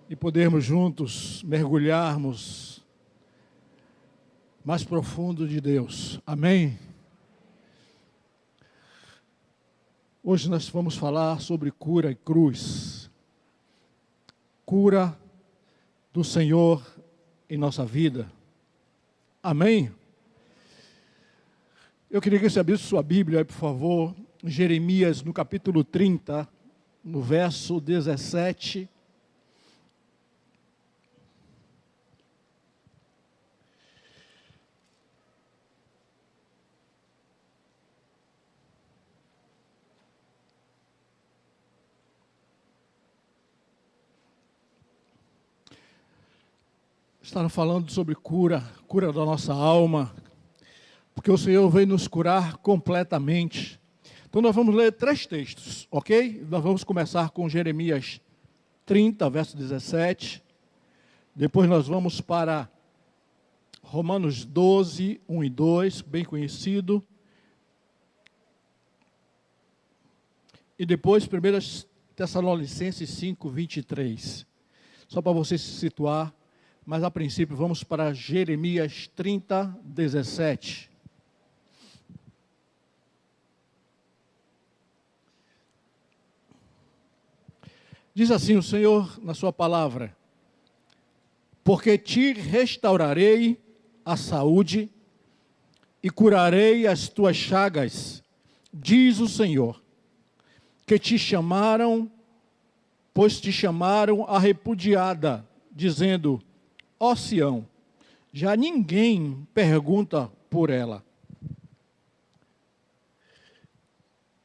e podermos juntos mergulharmos mais profundo de Deus. Amém? Hoje nós vamos falar sobre cura e cruz. Cura do Senhor em nossa vida. Amém? Eu queria que você abrisse sua Bíblia aí, por favor, Jeremias, no capítulo 30, no verso 17. Estava falando sobre cura da nossa alma, porque o Senhor veio nos curar completamente. Então nós vamos ler 3 textos, ok? Nós vamos começar com Jeremias 30, verso 17. Depois nós vamos para Romanos 12, 1 e 2, bem conhecido. E depois 1 Tessalonicenses 5, 23. Só para você se situar. Mas, a princípio, vamos para Jeremias 30, 17. Diz assim o Senhor na sua palavra: porque te restaurarei a saúde e curarei as tuas chagas, diz o Senhor, que te chamaram, pois te chamaram a repudiada, dizendo: ó Sião, já ninguém pergunta por ela.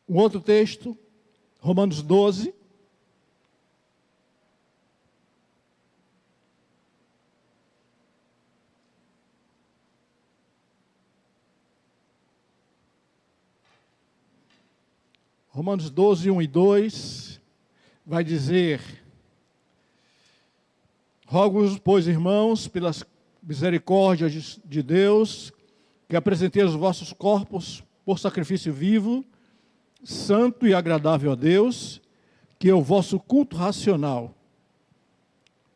Um outro texto, Romanos 12. Romanos 12, 1 e 2, vai dizer: rogo-vos, pois, irmãos, pelas misericórdias de Deus, que apresenteis os vossos corpos por sacrifício vivo, santo e agradável a Deus, que é o vosso culto racional.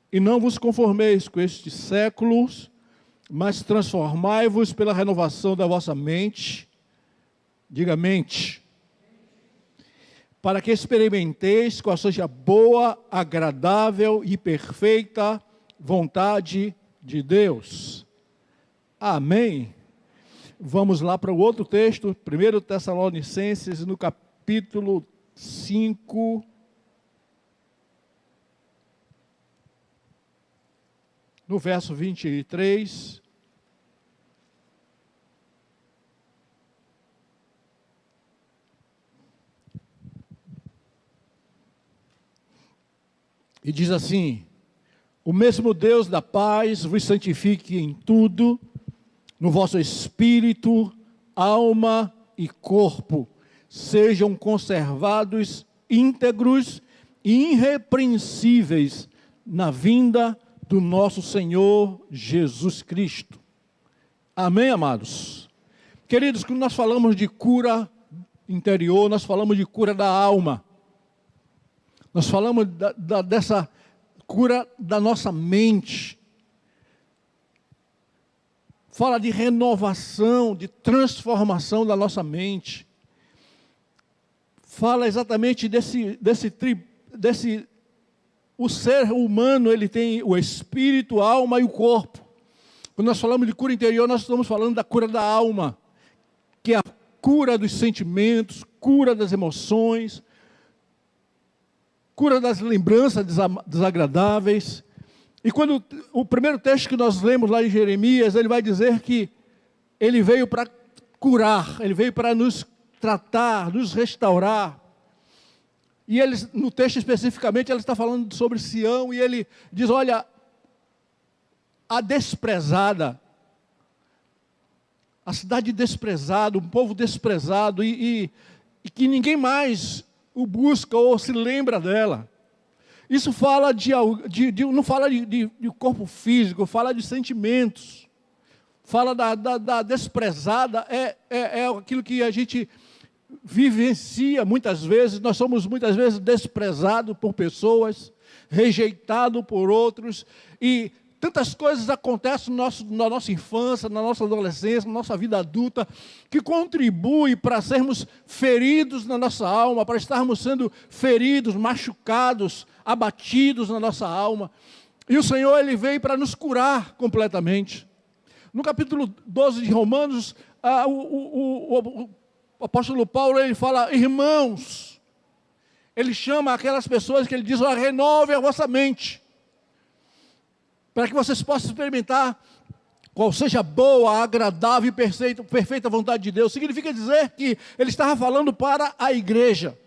E não vos conformeis com estes séculos, mas transformai-vos pela renovação da vossa mente, diga mente, para que experimenteis qual seja a boa, agradável e perfeita vontade de Deus. Amém? Vamos lá para o outro texto, 1 Tessalonicenses, no capítulo 5, no verso 23. E diz assim: o mesmo Deus da paz vos santifique em tudo, no vosso espírito, alma e corpo, sejam conservados íntegros e irrepreensíveis na vinda do nosso Senhor Jesus Cristo. Amém, amados? Queridos, quando nós falamos de cura interior, nós falamos de cura da alma. Nós falamos dessa cura da nossa mente. Fala de renovação, de transformação da nossa mente. Fala exatamente o ser humano, ele tem o espírito, a alma e o corpo. Quando nós falamos de cura interior, nós estamos falando da cura da alma, que é a cura dos sentimentos, cura das emoções, cura das lembranças desagradáveis. E quando o primeiro texto que nós lemos lá em Jeremias, ele vai dizer que ele veio para curar, ele veio para nos tratar, nos restaurar. E ele, no texto especificamente, ele está falando sobre Sião, e ele diz: olha, a desprezada, a cidade desprezada, um povo desprezado, e que ninguém mais o busca ou se lembra dela. Isso fala não fala de corpo físico, fala de sentimentos. Fala da desprezada, é aquilo que a gente vivencia muitas vezes, nós somos muitas vezes desprezados por pessoas, rejeitados por outros, e tantas coisas acontecem na nossa infância, na nossa adolescência, na nossa vida adulta, que contribui para sermos feridos na nossa alma, para estarmos sendo feridos, machucados, abatidos na nossa alma. E o Senhor, Ele veio para nos curar completamente. No capítulo 12 de Romanos, o apóstolo Paulo, ele fala, irmãos, ele chama aquelas pessoas que ele diz, renove a vossa mente, para que vocês possam experimentar qual seja a boa, agradável e perfeita vontade de Deus. Significa dizer que ele estava falando para a igreja,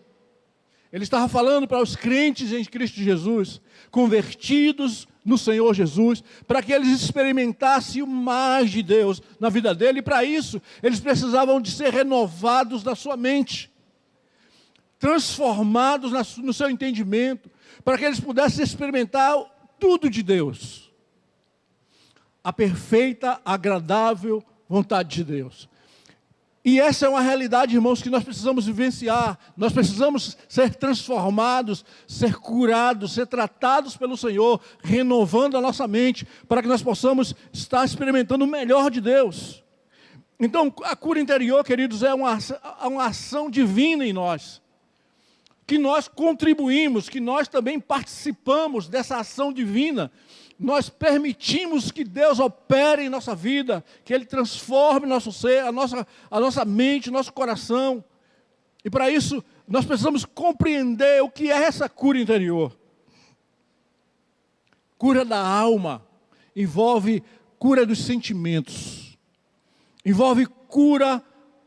ele estava falando para os crentes em Cristo Jesus, convertidos no Senhor Jesus, para que eles experimentassem o mais de Deus na vida dele, e para isso, eles precisavam de ser renovados na sua mente, transformados no seu entendimento, para que eles pudessem experimentar tudo de Deus. A perfeita, agradável vontade de Deus. E essa é uma realidade, irmãos, que nós precisamos vivenciar. Nós precisamos ser transformados, ser curados, ser tratados pelo Senhor, renovando a nossa mente, para que nós possamos estar experimentando o melhor de Deus. Então, a cura interior, queridos, é uma ação divina em nós, que nós contribuímos, que nós também participamos dessa ação divina. Nós permitimos que Deus opere em nossa vida, que Ele transforme nosso ser, a nossa mente, nosso coração. E para isso, nós precisamos compreender o que é essa cura interior. Cura da alma envolve cura dos sentimentos, envolve cura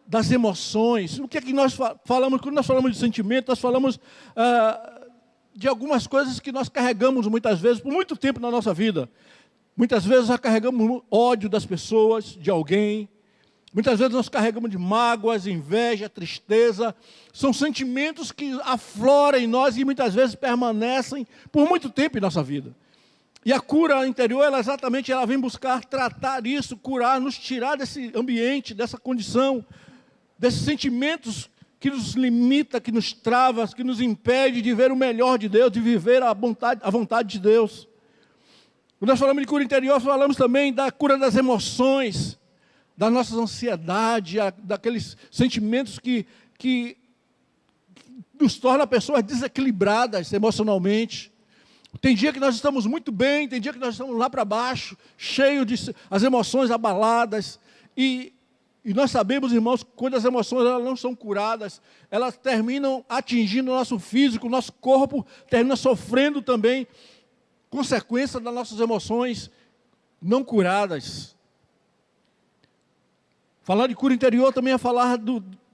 das emoções. O que é que nós falamos? Quando nós falamos de sentimento, nós falamos de algumas coisas que nós carregamos muitas vezes, por muito tempo na nossa vida. Muitas vezes nós carregamos ódio das pessoas, de alguém. Muitas vezes nós carregamos de mágoas, inveja, tristeza. São sentimentos que afloram em nós e muitas vezes permanecem por muito tempo em nossa vida. E a cura interior, ela vem buscar tratar isso, curar, nos tirar desse ambiente, dessa condição, desses sentimentos que nos limita, que nos trava, que nos impede de ver o melhor de Deus, de viver a vontade de Deus. Quando nós falamos de cura interior, falamos também da cura das emoções, da nossa ansiedade, daqueles sentimentos que nos tornam pessoas desequilibradas emocionalmente. Tem dia que nós estamos muito bem, tem dia que nós estamos lá para baixo, cheios de as emoções abaladas, e nós sabemos, irmãos, quando as emoções elas não são curadas, elas terminam atingindo o nosso físico, o nosso corpo termina sofrendo também consequência das nossas emoções não curadas. Falar de cura interior também é falar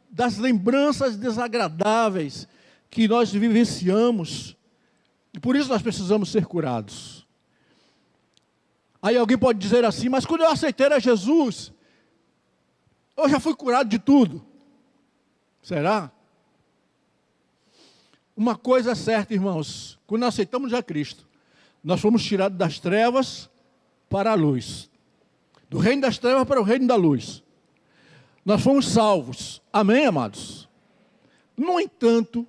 das lembranças desagradáveis que nós vivenciamos, e por isso nós precisamos ser curados. Aí alguém pode dizer assim, mas quando eu aceitei a Jesus, eu já fui curado de tudo. Será? Uma coisa é certa, irmãos. Quando nós aceitamos a Cristo, nós fomos tirados das trevas para a luz. Do reino das trevas para o reino da luz. Nós fomos salvos. Amém, amados? No entanto,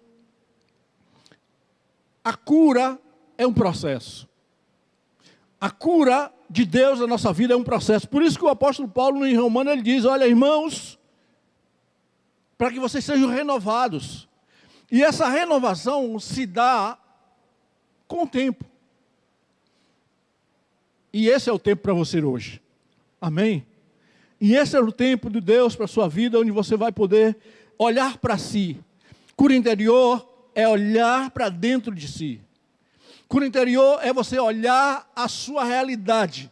a cura é um processo. A cura de Deus na nossa vida é um processo. Por isso que o apóstolo Paulo, em Romanos, ele diz, olha, irmãos, para que vocês sejam renovados. E essa renovação se dá com o tempo. E esse é o tempo para você hoje. Amém? E esse é o tempo de Deus para a sua vida, onde você vai poder olhar para si. Cura interior é olhar para dentro de si. Cura interior é você olhar a sua realidade,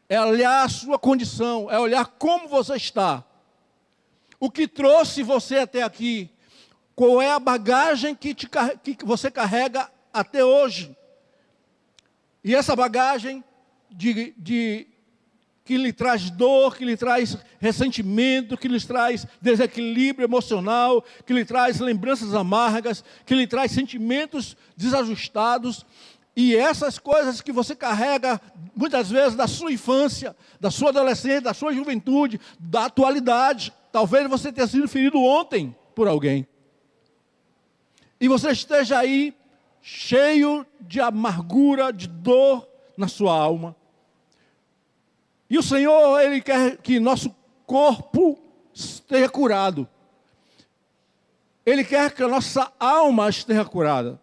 é olhar a sua condição, é olhar como você está. O que trouxe você até aqui, qual é a bagagem que você carrega até hoje. E essa bagagem que lhe traz dor, que lhe traz ressentimento, que lhe traz desequilíbrio emocional, que lhe traz lembranças amargas, que lhe traz sentimentos desajustados, e essas coisas que você carrega, muitas vezes, da sua infância, da sua adolescência, da sua juventude, da atualidade. Talvez você tenha sido ferido ontem, por alguém. E você esteja aí cheio de amargura, de dor na sua alma. E o Senhor, Ele quer que nosso corpo esteja curado. Ele quer que a nossa alma esteja curada.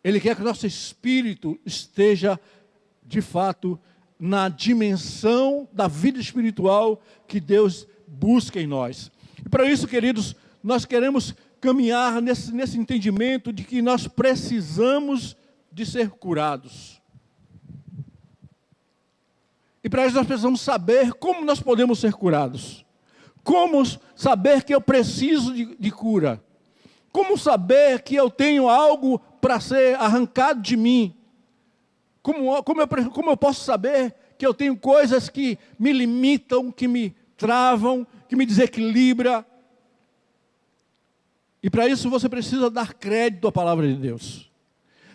Ele quer que o nosso espírito esteja, de fato, na dimensão da vida espiritual que Deus busca em nós. E para isso, queridos, nós queremos caminhar nesse entendimento de que nós precisamos de ser curados. E para isso nós precisamos saber como nós podemos ser curados. Como saber que eu preciso de cura? Como saber que eu tenho algo para ser arrancado de mim? Como eu posso saber que eu tenho coisas que me limitam, que me travam, que me desequilibram? E para isso você precisa dar crédito à palavra de Deus.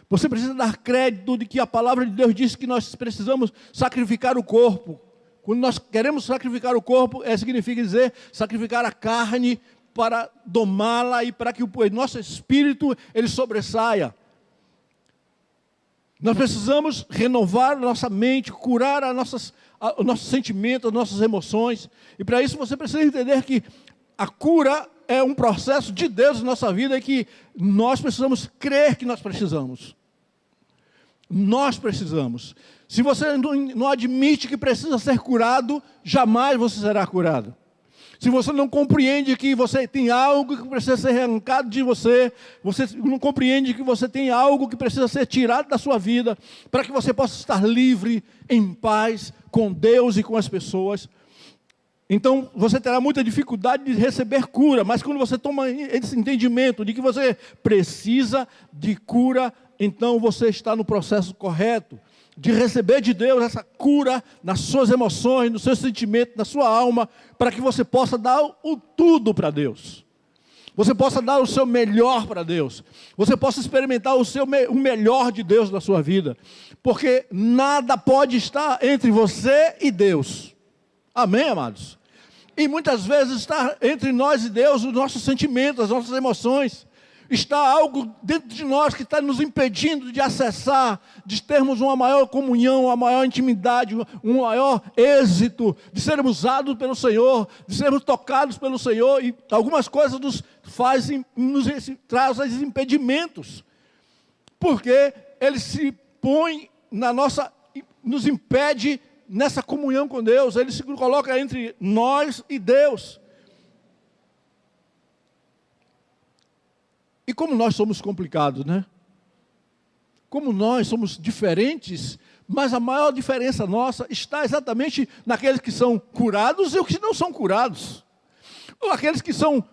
Você precisa dar crédito de que a palavra de Deus diz que nós precisamos sacrificar o corpo. Quando nós queremos sacrificar o corpo, significa dizer sacrificar a carne para domá-la e para que o nosso espírito ele sobressaia. Nós precisamos renovar a nossa mente, curar os nossos sentimentos, as nossas emoções. E para isso você precisa entender que a cura é um processo de Deus na nossa vida e que nós precisamos crer que nós precisamos. Nós precisamos. Se você não admite que precisa ser curado, jamais você será curado. Se você não compreende que você tem algo que precisa ser arrancado de você, você não compreende que você tem algo que precisa ser tirado da sua vida, para que você possa estar livre, em paz, com Deus e com as pessoas, então você terá muita dificuldade de receber cura. Mas quando você toma esse entendimento de que você precisa de cura, então você está no processo correto de receber de Deus essa cura nas suas emoções, nos seus sentimentos, na sua alma, para que você possa dar o tudo para Deus. Você possa dar o seu melhor para Deus. Você possa experimentar o melhor de Deus na sua vida. Porque nada pode estar entre você e Deus. Amém, amados? E muitas vezes está entre nós e Deus os nossos sentimentos, as nossas emoções. Está algo dentro de nós que está nos impedindo de acessar, de termos uma maior comunhão, uma maior intimidade, um maior êxito, de sermos usados pelo Senhor, de sermos tocados pelo Senhor. E algumas coisas nos trazem impedimentos. Porque Ele se põe nos impede nessa comunhão com Deus. Ele se coloca entre nós e Deus. E como nós somos complicados, né? Como nós somos diferentes, mas a maior diferença nossa está exatamente naqueles que são curados e os que não são curados. Ou aqueles que são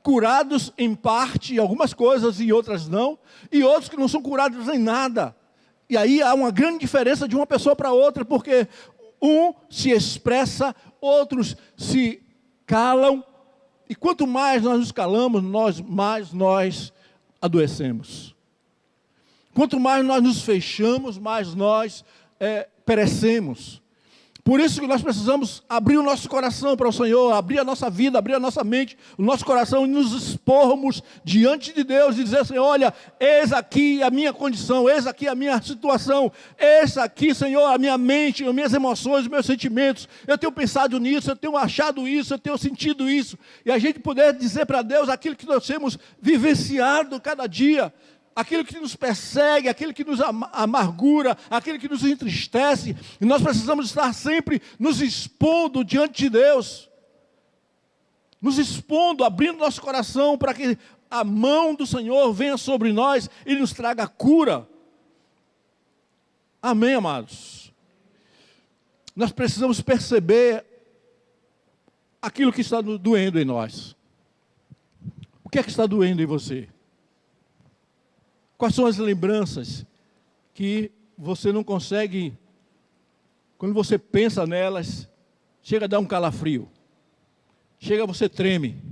curados em parte, em algumas coisas e outras não, e outros que não são curados em nada. E aí há uma grande diferença de uma pessoa para outra, porque um se expressa, outros se calam, e quanto mais nós nos calamos, mais nós adoecemos. Quanto mais nós nos fechamos, mais nós perecemos. Por isso que nós precisamos abrir o nosso coração para o Senhor, abrir a nossa vida, abrir a nossa mente, o nosso coração e nos expormos diante de Deus e dizer, Senhor, olha, eis aqui a minha condição, eis aqui a minha situação, eis aqui, Senhor, a minha mente, as minhas emoções, os meus sentimentos, eu tenho pensado nisso, eu tenho achado isso, eu tenho sentido isso, e a gente poder dizer para Deus aquilo que nós temos vivenciado cada dia, aquilo que nos persegue, aquilo que nos amargura, aquilo que nos entristece, e nós precisamos estar sempre nos expondo diante de Deus, nos expondo, abrindo nosso coração para que a mão do Senhor venha sobre nós e nos traga cura. Amém, amados? Nós precisamos perceber aquilo que está doendo em nós. O que é que está doendo em você? Quais são as lembranças que você não consegue, quando você pensa nelas, chega a dar um calafrio, você treme.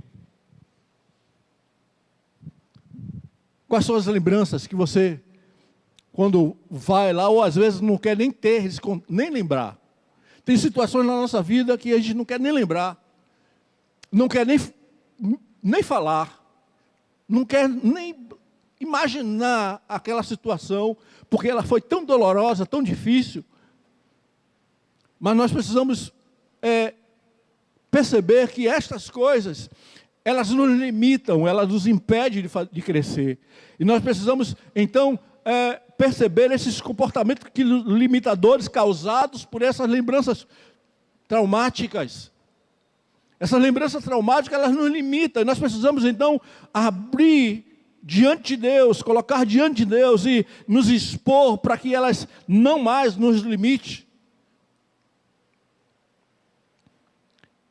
Quais são as lembranças que você, quando vai lá, ou às vezes não quer nem nem lembrar. Tem situações na nossa vida que a gente não quer nem lembrar, não quer nem nem falar, não quer nem imaginar aquela situação, porque ela foi tão dolorosa, tão difícil. Mas nós precisamos perceber que estas coisas, elas nos limitam, elas nos impedem de crescer. E nós precisamos, então, perceber esses comportamentos limitadores causados por essas lembranças traumáticas. Essas lembranças traumáticas, elas nos limitam. E nós precisamos, então, abrir diante de Deus, colocar diante de Deus e nos expor para que elas não mais nos limitem.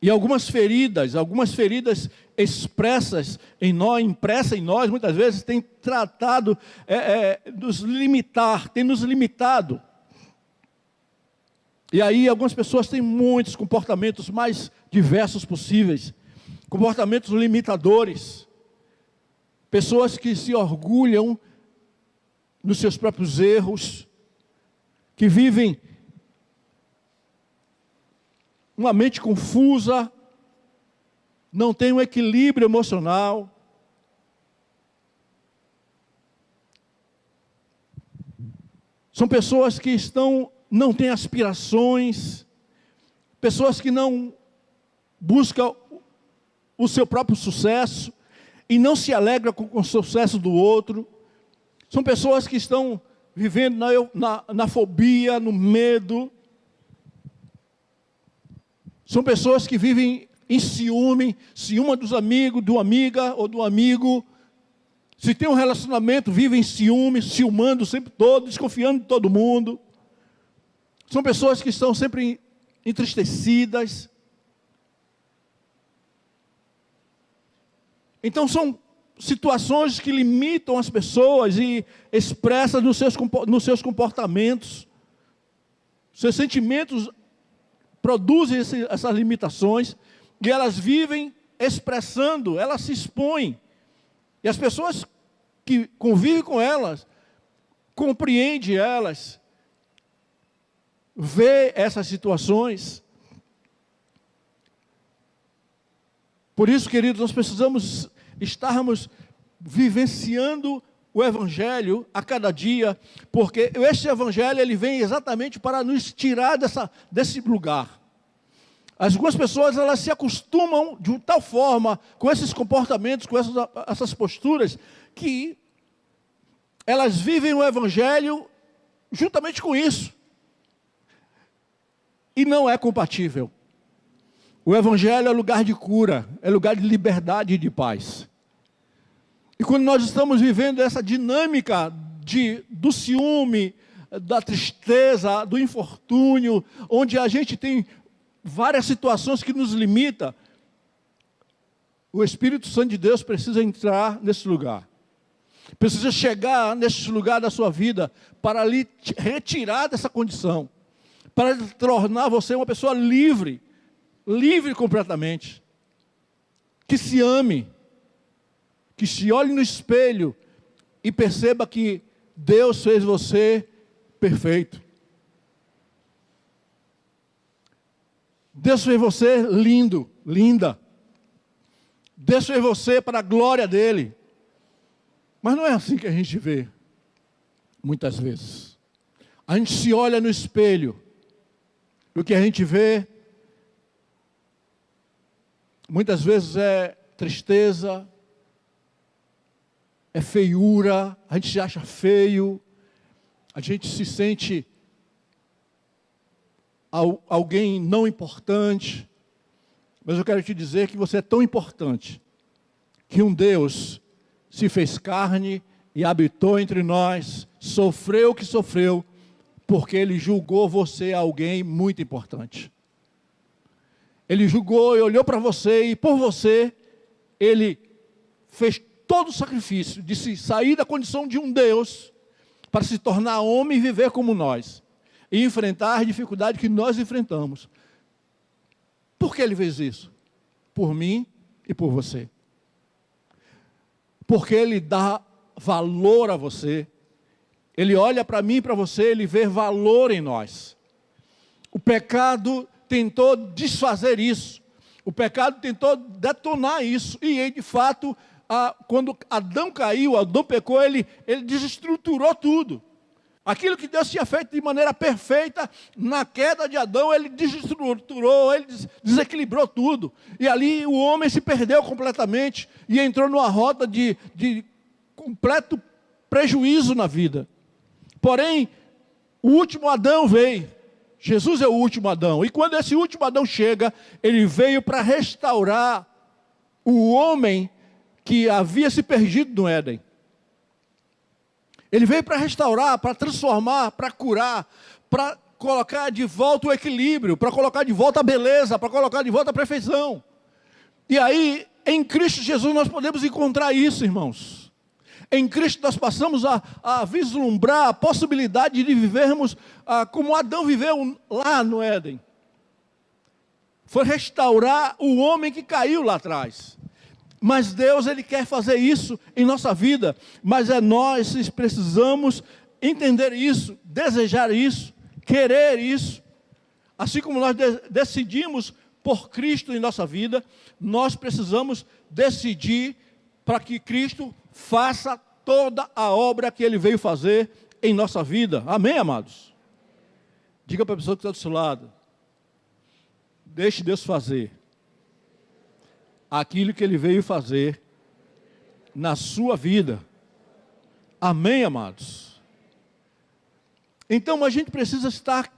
E algumas feridas expressas em nós, impressas em nós, muitas vezes têm tratado, nos limitar, tem nos limitado. E aí algumas pessoas têm muitos comportamentos mais diversos possíveis, comportamentos limitadores, pessoas que se orgulham nos seus próprios erros, que vivem uma mente confusa, não tem um equilíbrio emocional. São pessoas que não têm aspirações, pessoas que não buscam o seu próprio sucesso e não se alegram com o sucesso do outro. São pessoas que estão vivendo na fobia, no medo. São pessoas que vivem em ciúme dos amigos, do amiga ou do amigo. Se tem um relacionamento, vivem em ciúme, ciumando o tempo todo, desconfiando de todo mundo. São pessoas que estão sempre entristecidas. Então são situações que limitam as pessoas e expressam nos seus comportamentos. Seus sentimentos produzem essas limitações e elas vivem expressando, elas se expõem. E as pessoas que convivem com elas, compreendem elas, vê essas situações. Por isso, queridos, nós precisamos estarmos vivenciando o Evangelho a cada dia, porque este Evangelho ele vem exatamente para nos tirar desse lugar. Algumas pessoas elas se acostumam de tal forma com esses comportamentos, com essas posturas, que elas vivem o Evangelho juntamente com isso. E não é compatível. O Evangelho é lugar de cura, é lugar de liberdade e de paz. E quando nós estamos vivendo essa dinâmica do ciúme, da tristeza, do infortúnio, onde a gente tem várias situações que nos limitam, o Espírito Santo de Deus precisa entrar nesse lugar. Precisa chegar nesse lugar da sua vida para lhe retirar dessa condição, para tornar você uma pessoa livre completamente, que se ame, que se olhe no espelho e perceba que Deus fez você perfeito. Deus fez você lindo, linda. Deus fez você para a glória dele. Mas não é assim que a gente vê, muitas vezes. A gente se olha no espelho, e o que a gente vê, muitas vezes é tristeza, é feiura, a gente se acha feio, a gente se sente alguém não importante. Mas eu quero te dizer que você é tão importante, que um Deus se fez carne e habitou entre nós, sofreu o que sofreu, porque Ele julgou você alguém muito importante. Ele julgou e olhou para você, e por você, Ele fez todo o sacrifício de se sair da condição de um Deus, para se tornar homem e viver como nós, e enfrentar as dificuldades que nós enfrentamos. Por que Ele fez isso? Por mim e por você. Porque Ele dá valor a você. Ele olha para mim e para você, Ele vê valor em nós. O pecado tentou desfazer isso. O pecado tentou detonar isso. E, de fato, quando Adão caiu, Adão pecou, ele desestruturou tudo. Aquilo que Deus tinha feito de maneira perfeita, na queda de Adão, ele desestruturou, ele desequilibrou tudo. E ali o homem se perdeu completamente e entrou numa rota de completo prejuízo na vida. Porém, o último Adão veio. Jesus é o último Adão. E quando esse último Adão chega, ele veio para restaurar o homem que havia se perdido no Éden. Ele veio para restaurar, para transformar, para curar, para colocar de volta o equilíbrio, para colocar de volta a beleza, para colocar de volta a perfeição. E aí, em Cristo Jesus, nós podemos encontrar isso, irmãos. Em Cristo nós passamos a vislumbrar a possibilidade de vivermos como Adão viveu lá no Éden. Foi restaurar o homem que caiu lá atrás. Mas Deus, Ele quer fazer isso em nossa vida. Mas nós precisamos entender isso, desejar isso, querer isso. Assim como nós decidimos por Cristo em nossa vida, nós precisamos decidir para que Cristo faça toda a obra que Ele veio fazer em nossa vida. Amém, amados? Diga para a pessoa que está do seu lado: deixe Deus fazer aquilo que Ele veio fazer na sua vida. Amém, amados? Então a gente precisa estar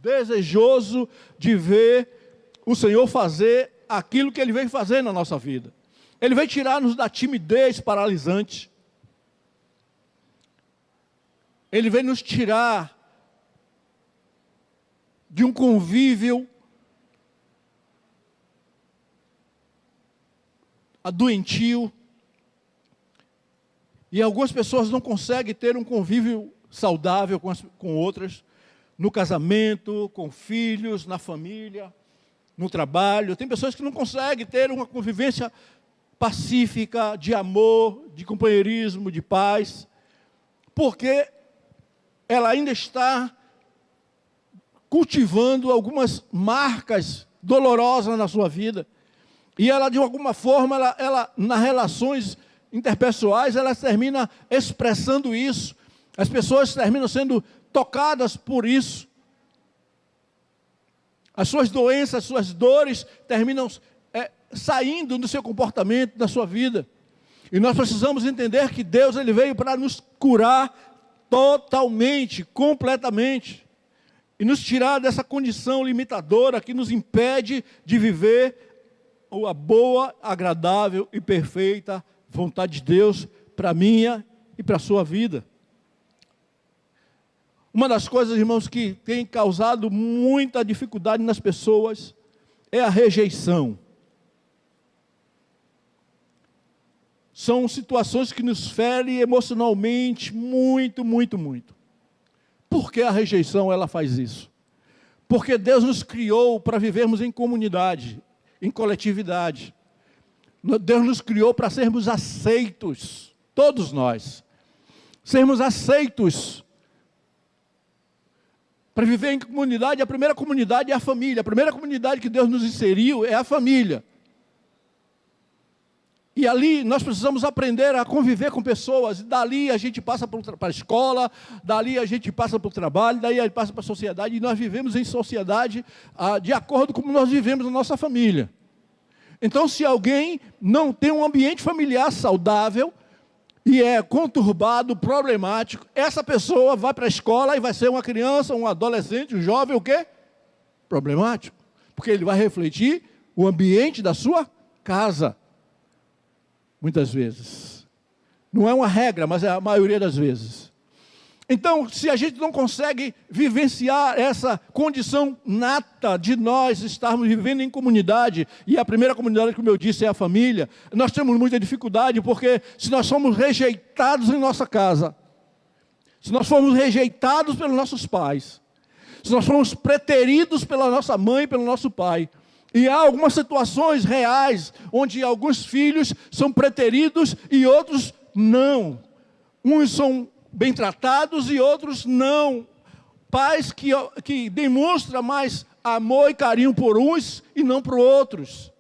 desejoso de ver o Senhor fazer aquilo que Ele veio fazer na nossa vida. Ele veio tirar-nos da timidez paralisante. Ele veio nos tirar de um convívio doentio. E algumas pessoas não conseguem ter um convívio saudável com outras, no casamento, com filhos, na família, no trabalho. Tem pessoas que não conseguem ter uma convivência pacífica, de amor, de companheirismo, de paz, porque ela ainda está cultivando algumas marcas dolorosas na sua vida. E ela, de alguma forma, ela nas relações interpessoais, ela termina expressando isso. As pessoas terminam sendo tocadas por isso. As suas doenças, as suas dores terminam saindo do seu comportamento, da sua vida. E nós precisamos entender que Deus, Ele veio para nos curar totalmente, completamente. E nos tirar dessa condição limitadora que nos impede de viver a boa, agradável e perfeita vontade de Deus para a minha e para a sua vida. Uma das coisas, irmãos, que tem causado muita dificuldade nas pessoas é a rejeição. São situações que nos ferem emocionalmente muito, muito, muito. Por que a rejeição ela faz isso? Porque Deus nos criou para vivermos em comunidade, em coletividade. Deus nos criou para sermos aceitos, todos nós. Sermos aceitos. Para viver em comunidade, a primeira comunidade é a família. A primeira comunidade que Deus nos inseriu é a família. E ali nós precisamos aprender a conviver com pessoas. Dali a gente passa para a escola, dali a gente passa para o trabalho, daí a gente passa para a sociedade. E nós vivemos em sociedade de acordo com como nós vivemos na nossa família. Então, se alguém não tem um ambiente familiar saudável e é conturbado, problemático, essa pessoa vai para a escola e vai ser uma criança, um adolescente, um jovem, o quê? Problemático. Porque ele vai refletir o ambiente da sua casa. Muitas vezes. Não é uma regra, mas é a maioria das vezes. Então, se a gente não consegue vivenciar essa condição nata de nós estarmos vivendo em comunidade, e a primeira comunidade, como eu disse, é a família, nós temos muita dificuldade, porque se nós somos rejeitados em nossa casa, se nós formos rejeitados pelos nossos pais, se nós formos preteridos pela nossa mãe e pelo nosso pai, e há algumas situações reais, onde alguns filhos são preteridos e outros não. Uns são bem tratados e outros não. Pais que demonstram mais amor e carinho por uns e não por outros.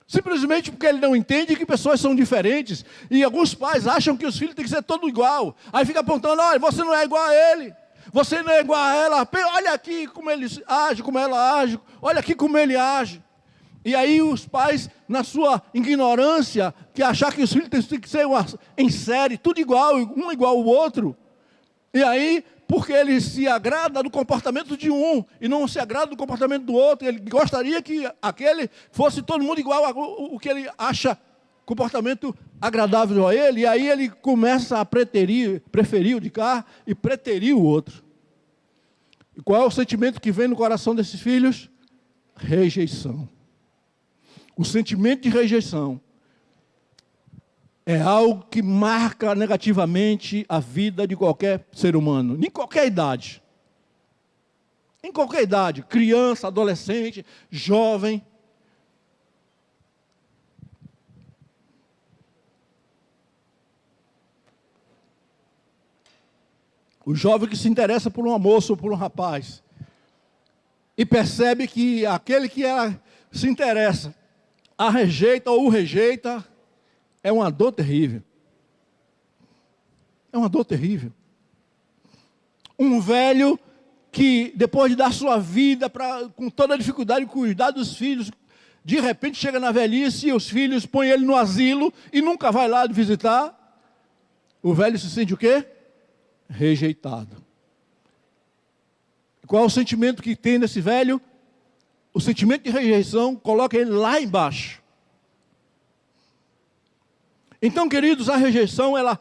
Simplesmente porque ele não entende que pessoas são diferentes. E alguns pais acham que os filhos têm que ser todos igual. Aí fica apontando, olha, você não é igual a ele. Você não é igual a ela. Olha aqui como ele age, como ela age. Olha aqui como ele age. E aí os pais, na sua ignorância, que achar que os filhos têm que ser em série, tudo igual, um igual ao outro. E aí, porque ele se agrada do comportamento de um e não se agrada do comportamento do outro, ele gostaria que aquele fosse todo mundo igual ao que ele acha comportamento agradável a ele, e aí ele começa a preferir e preterir o outro. E qual é o sentimento que vem no coração desses filhos? Rejeição. O sentimento de rejeição é algo que marca negativamente a vida de qualquer ser humano, em qualquer idade. Em qualquer idade, criança, adolescente, jovem. O jovem que se interessa por uma moça ou por um rapaz e percebe que aquele que se interessa a rejeita ou o rejeita, é uma dor terrível. É uma dor terrível. Um velho que, depois de dar sua vida com toda a dificuldade de cuidar dos filhos, de repente chega na velhice e os filhos põem ele no asilo e nunca vai lá visitar. O velho se sente o quê? Rejeitado. Qual é o sentimento que tem nesse velho? O sentimento de rejeição coloca ele lá embaixo. Então, queridos, a rejeição, ela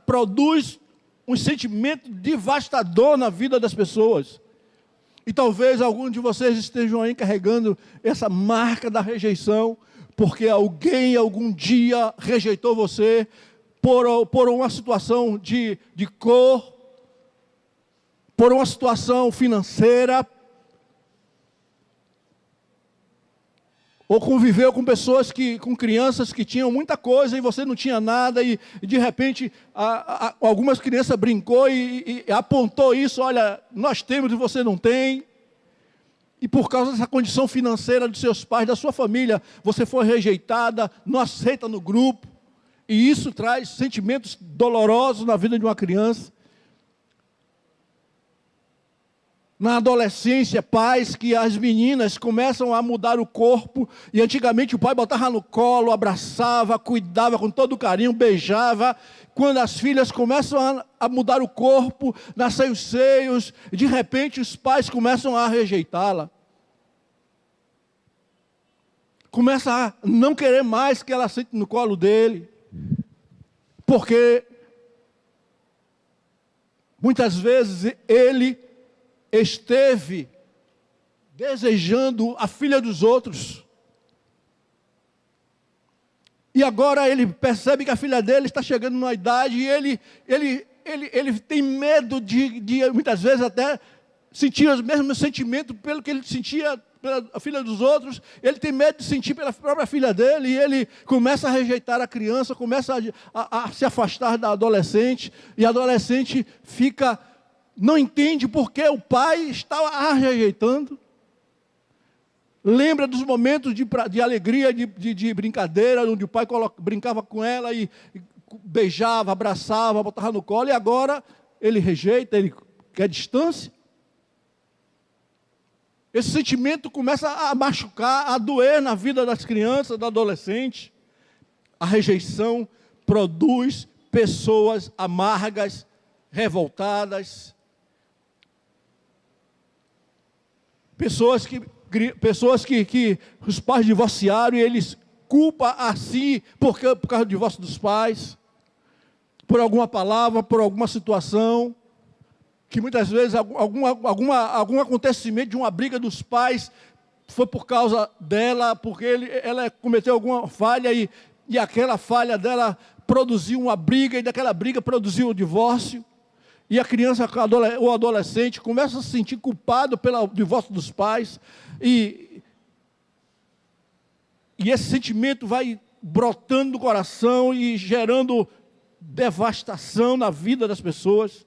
produz um sentimento devastador na vida das pessoas. E talvez alguns de vocês estejam aí carregando essa marca da rejeição, porque alguém algum dia rejeitou você por uma situação de cor, por uma situação financeira, ou conviveu com pessoas com crianças que tinham muita coisa e você não tinha nada, e de repente algumas crianças brincou e apontou isso, olha, nós temos e você não tem. E por causa dessa condição financeira dos seus pais, da sua família, você foi rejeitada, não aceita no grupo. E isso traz sentimentos dolorosos na vida de uma criança. Na adolescência, pais que as meninas começam a mudar o corpo, e antigamente o pai botava no colo, abraçava, cuidava com todo carinho, beijava. Quando as filhas começam a mudar o corpo, nascem os seios, de repente os pais começam a rejeitá-la. Começa a não querer mais que ela sente no colo dele, porque muitas vezes ele esteve desejando a filha dos outros. E agora ele percebe que a filha dele está chegando numa idade e ele tem medo de muitas vezes até sentir os mesmos sentimentos pelo que ele sentia pela filha dos outros. Ele tem medo de sentir pela própria filha dele e ele começa a rejeitar a criança, começa a se afastar da adolescente, e a adolescente não entende por que o pai está a rejeitando. Lembra dos momentos de alegria, de brincadeira, onde o pai brincava com ela e beijava, abraçava, botava no colo, e agora ele rejeita, ele quer distância. Esse sentimento começa a machucar, a doer na vida das crianças, do adolescente. A rejeição produz pessoas amargas, revoltadas, pessoas que os pais divorciaram e eles culpam a si por causa do divórcio dos pais, por alguma palavra, por alguma situação, que muitas vezes algum acontecimento de uma briga dos pais foi por causa dela, porque ela cometeu alguma falha e aquela falha dela produziu uma briga, e daquela briga produziu o divórcio. E a criança, o adolescente, começa a se sentir culpado pelo divórcio dos pais. E esse sentimento vai brotando no coração e gerando devastação na vida das pessoas.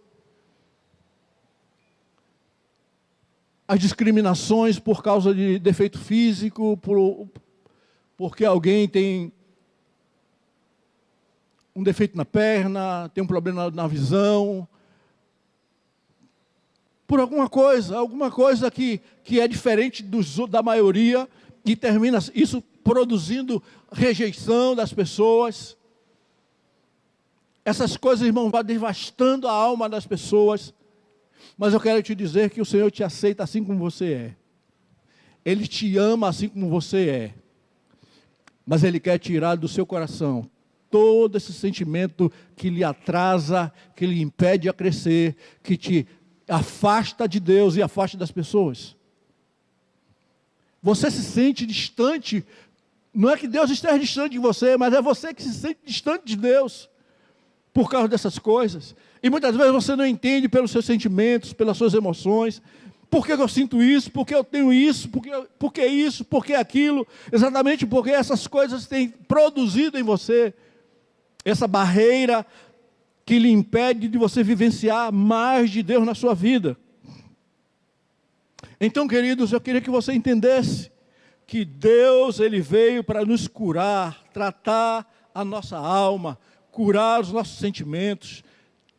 as discriminações por causa de defeito físico, porque alguém tem um defeito na perna, tem um problema na visão, por alguma coisa que é diferente da maioria, e termina isso produzindo rejeição das pessoas. Essas coisas, irmão, vão devastando a alma das pessoas. Mas eu quero te dizer que o Senhor te aceita assim como você é. Ele te ama assim como você é. Mas Ele quer tirar do seu coração todo esse sentimento que lhe atrasa, que lhe impede a crescer, que te afasta de Deus e afasta das pessoas. Você se sente distante. Não é que Deus esteja distante de você, mas é você que se sente distante de Deus por causa dessas coisas. E muitas vezes você não entende pelos seus sentimentos, pelas suas emoções. Por que eu sinto isso? Por que eu tenho isso? Por que isso? Por que aquilo? Exatamente porque essas coisas têm produzido em você essa barreira que lhe impede de você vivenciar mais de Deus na sua vida. Então, queridos, eu queria que você entendesse que Deus, Ele veio para nos curar, tratar a nossa alma, curar os nossos sentimentos,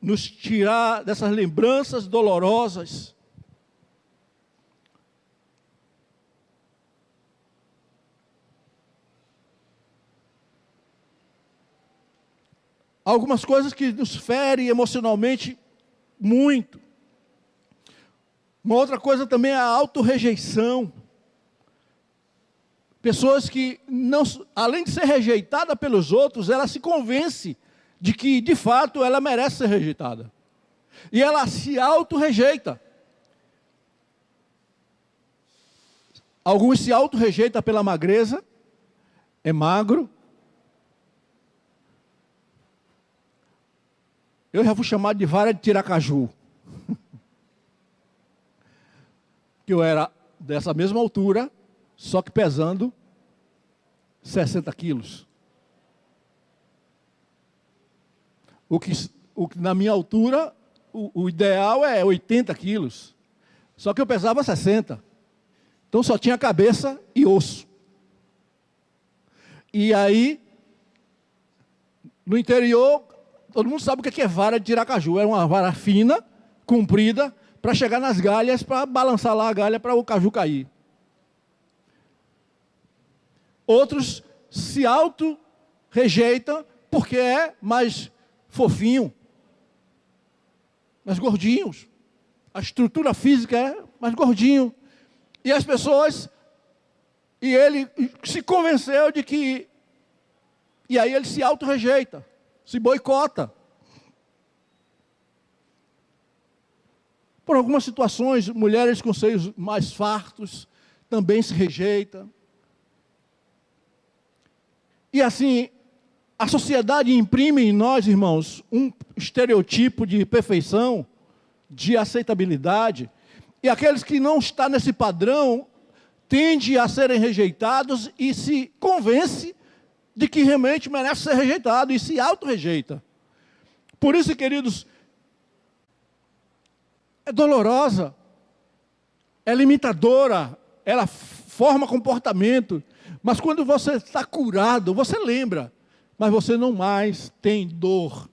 nos tirar dessas lembranças dolorosas. Algumas coisas que nos ferem emocionalmente muito. Uma outra coisa também é a autorrejeição. Pessoas que, não, além de ser rejeitada pelos outros, ela se convence de que, de fato, ela merece ser rejeitada. E ela se autorrejeita. Alguns se autorrejeitam pela magreza, é magro. Eu já fui chamado de vara de tiracaju. Que eu era dessa mesma altura, só que pesando 60 quilos. O que na minha altura, o ideal é 80 quilos. Só que eu pesava 60. Então só tinha cabeça e osso. E aí, no interior, todo mundo sabe o que é vara de tiracaju. É uma vara fina, comprida, para chegar nas galhas, para balançar lá a galha para o caju cair. Outros se auto-rejeitam porque é mais fofinho, mais gordinhos. A estrutura física é mais gordinho. E as pessoas, e ele se convenceu de que, e aí ele se auto-rejeita, se boicota. Por algumas situações, mulheres com seios mais fartos também se rejeitam. E assim, a sociedade imprime em nós, irmãos, um estereotipo de perfeição, de aceitabilidade. E aqueles que não estão nesse padrão, tendem a serem rejeitados e se convence de que realmente merece ser rejeitado e se auto-rejeita. Por isso, queridos, é dolorosa, é limitadora, ela forma comportamento, mas quando você está curado, você lembra, mas você não mais tem dor,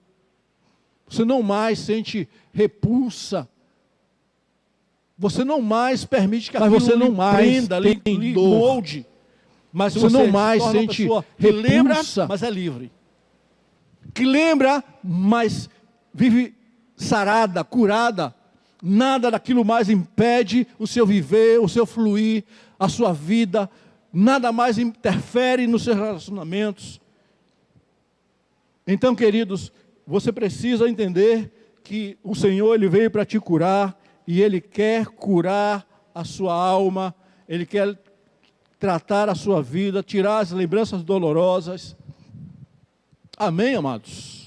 você não mais sente repulsa, você não mais permite que aquilo você não lhe mais prenda, tem lhe dor. molde, mas Você não mais se torna uma sente pessoa que lembra, repulsa. mas é livre, que lembra, mas vive sarada, curada. Nada daquilo mais impede o seu viver, o seu fluir, a sua vida. Nada mais interfere nos seus relacionamentos. Então, queridos, você precisa entender que o Senhor, Ele veio para te curar. E Ele quer curar a sua alma. Ele quer tratar a sua vida, tirar as lembranças dolorosas. Amém, amados?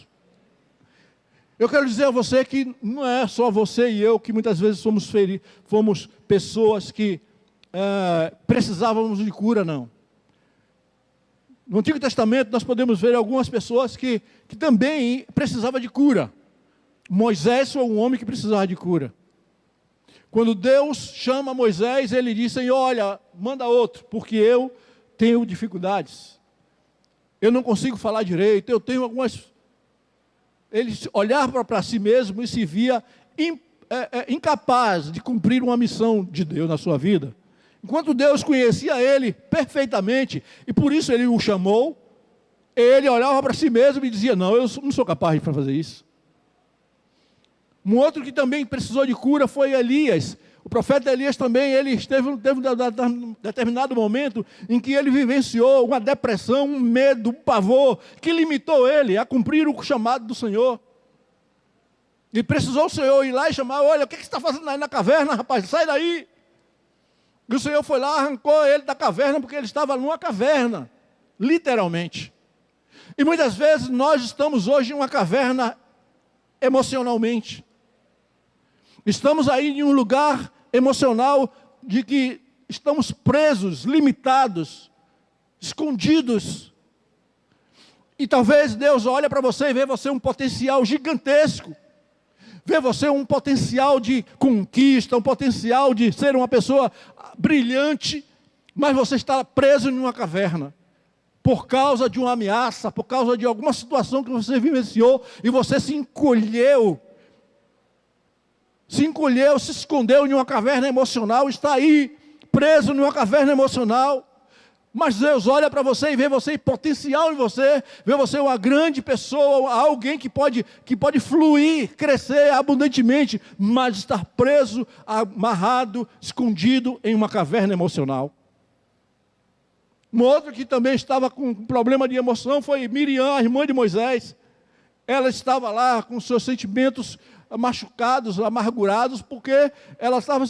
Eu quero dizer a você que não é só você e eu que muitas vezes fomos pessoas que precisávamos de cura, não. No Antigo Testamento nós podemos ver algumas pessoas que também precisavam de cura. Moisés foi um homem que precisava de cura. Quando Deus chama Moisés, ele diz: Senhor, olha, manda outro, porque eu tenho dificuldades. Eu não consigo falar direito, eu tenho algumas... Ele olhava para si mesmo e se via incapaz de cumprir uma missão de Deus na sua vida. Enquanto Deus conhecia ele perfeitamente, e por isso ele o chamou, ele olhava para si mesmo e dizia: não, eu não sou capaz de fazer isso. Um outro que também precisou de cura foi Elias. O profeta Elias também, ele teve um determinado momento em que ele vivenciou uma depressão, um medo, um pavor, que limitou ele a cumprir o chamado do Senhor. E precisou o Senhor ir lá e chamar: olha, o que você está fazendo aí na caverna, rapaz? Sai daí. E o Senhor foi lá, arrancou ele da caverna, porque ele estava numa caverna, literalmente. E muitas vezes nós estamos hoje em uma caverna emocionalmente. Estamos aí em um lugar emocional de que estamos presos, limitados, escondidos. E talvez Deus olhe para você e vê você um potencial gigantesco. Vê você um potencial de conquista, um potencial de ser uma pessoa brilhante, mas você está preso em uma caverna. Por causa de uma ameaça, por causa de alguma situação que você vivenciou, e você se encolheu, se escondeu em uma caverna emocional, está aí, preso em uma caverna emocional. Mas Deus olha para você e vê você potencial em você, vê você uma grande pessoa, alguém que pode fluir, crescer abundantemente, mas estar preso, amarrado, escondido em uma caverna emocional. Um outro que também estava com problema de emoção foi Miriam, a irmã de Moisés. Ela estava lá com seus sentimentos machucados, amargurados, porque ela estava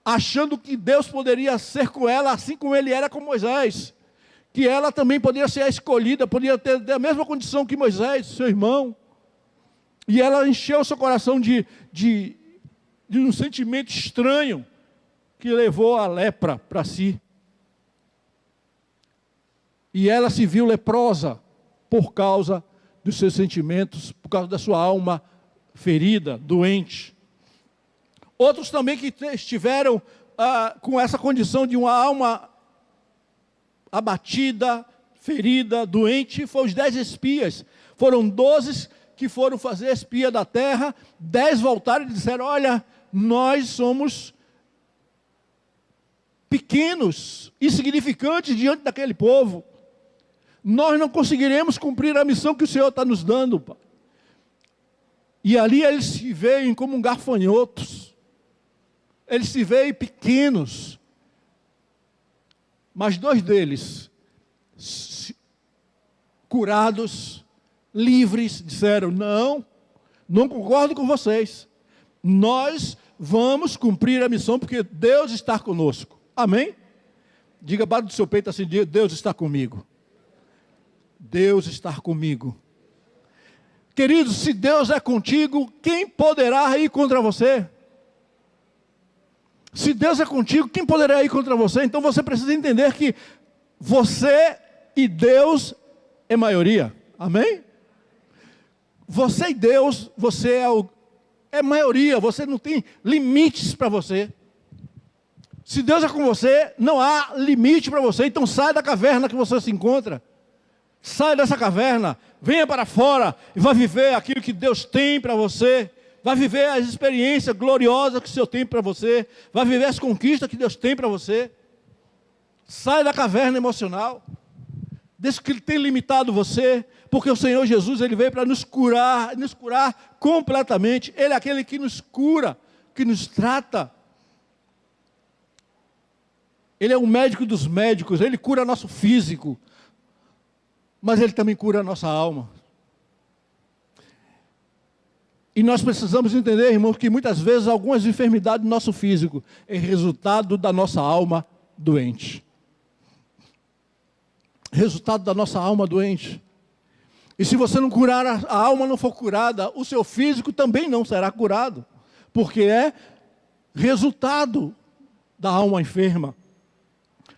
achando que Deus poderia ser com ela, assim como ele era com Moisés. Que ela também poderia ser a escolhida, poderia ter a mesma condição que Moisés, seu irmão. E ela encheu seu coração de um sentimento estranho, que levou a lepra para si. E ela se viu leprosa por causa dos seus sentimentos, por causa da sua alma ferida, doente. Outros também que estiveram com essa condição de uma alma abatida, ferida, doente, foram os 10 espias. Foram 12 que foram fazer espia da terra, 10 voltaram e disseram: olha, nós somos pequenos, insignificantes diante daquele povo. Nós não conseguiremos cumprir a missão que o Senhor está nos dando, Pai. E ali eles se veem como gafanhotos. Eles se veem pequenos. Mas 2 deles, curados, livres, disseram: não concordo com vocês. Nós vamos cumprir a missão porque Deus está conosco. Amém? Diga para do seu peito assim: Deus está comigo. Deus está comigo. Queridos, se Deus é contigo, quem poderá ir contra você? Se Deus é contigo, quem poderá ir contra você? Então você precisa entender que você e Deus é maioria. Amém? Você e Deus, você é maioria. Você não tem limites para você. Se Deus é com você, não há limite para você. Então sai da caverna que você se encontra. Sai dessa caverna, venha para fora e vai viver aquilo que Deus tem para você. Vai viver as experiências gloriosas que o Senhor tem para você. Vai viver as conquistas que Deus tem para você. Sai da caverna emocional. Deixa que Ele tem limitado você. Porque o Senhor Jesus, Ele veio para nos curar completamente. Ele é aquele que nos cura, que nos trata. Ele é o médico dos médicos. Ele cura nosso físico. Mas Ele também cura a nossa alma. E nós precisamos entender, irmãos, que muitas vezes algumas enfermidades do nosso físico é resultado da nossa alma doente. Resultado da nossa alma doente. E se você não curar, a alma não for curada, o seu físico também não será curado. Porque é resultado da alma enferma.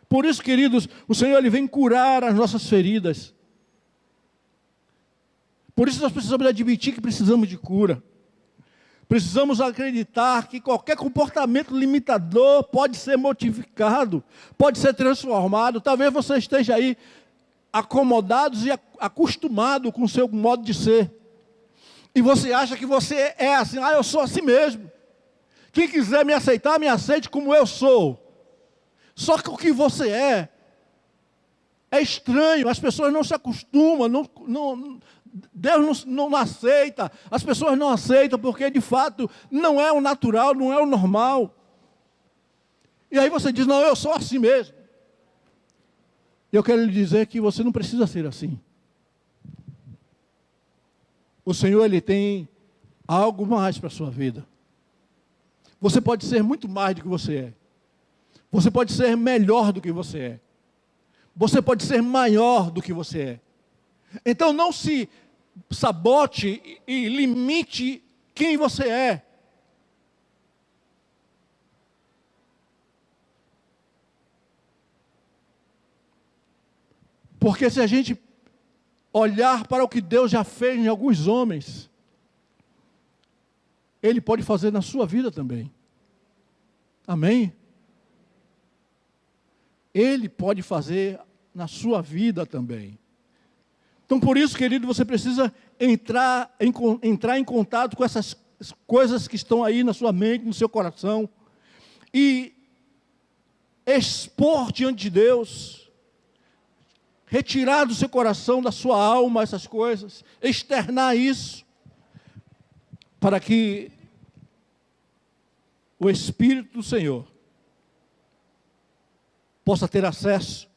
Por isso, queridos, o Senhor Ele vem curar as nossas feridas. Por isso nós precisamos admitir que precisamos de cura. Precisamos acreditar que qualquer comportamento limitador pode ser modificado, pode ser transformado. Talvez você esteja aí acomodado e acostumado com o seu modo de ser. E você acha que você é assim, eu sou assim mesmo. Quem quiser me aceitar, me aceite como eu sou. Só que o que você é estranho, as pessoas não se acostumam, Deus não aceita, as pessoas não aceitam, porque de fato não é o natural, não é o normal. E aí você diz, não, eu sou assim mesmo. Eu quero lhe dizer que você não precisa ser assim. O Senhor, Ele tem algo mais para a sua vida. Você pode ser muito mais do que você é. Você pode ser melhor do que você é. Você pode ser maior do que você é. Então não se sabote e limite quem você é. Porque se a gente olhar para o que Deus já fez em alguns homens, Ele pode fazer na sua vida também. Amém? Ele pode fazer na sua vida também. Então, por isso, querido, você precisa entrar em contato com essas coisas que estão aí na sua mente, no seu coração, e expor diante de Deus, retirar do seu coração, da sua alma essas coisas, externar isso, para que o Espírito do Senhor possa ter acesso,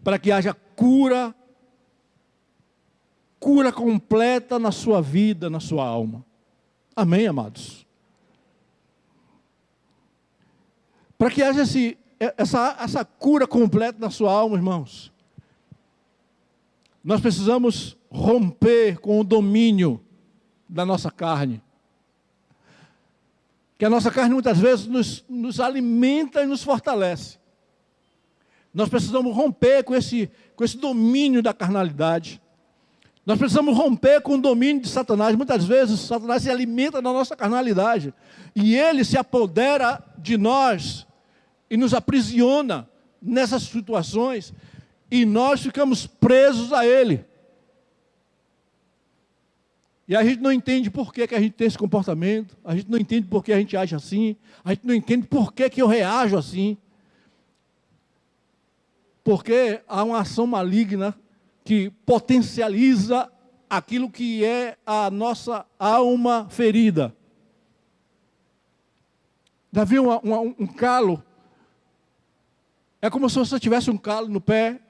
para que haja cura completa na sua vida, na sua alma. Amém, amados? Para que haja essa cura completa na sua alma, irmãos, nós precisamos romper com o domínio da nossa carne. Que a nossa carne muitas vezes nos alimenta e nos fortalece. Nós precisamos romper com esse domínio da carnalidade. Nós precisamos romper com o domínio de Satanás. Muitas vezes Satanás se alimenta da nossa carnalidade. E ele se apodera de nós e nos aprisiona nessas situações. E nós ficamos presos a ele. E a gente não entende por que a gente tem esse comportamento, a gente não entende por que a gente age assim, a gente não entende por que eu reajo assim. Porque há uma ação maligna que potencializa aquilo que é a nossa alma ferida. Já viu um calo? É como se você tivesse um calo no pé,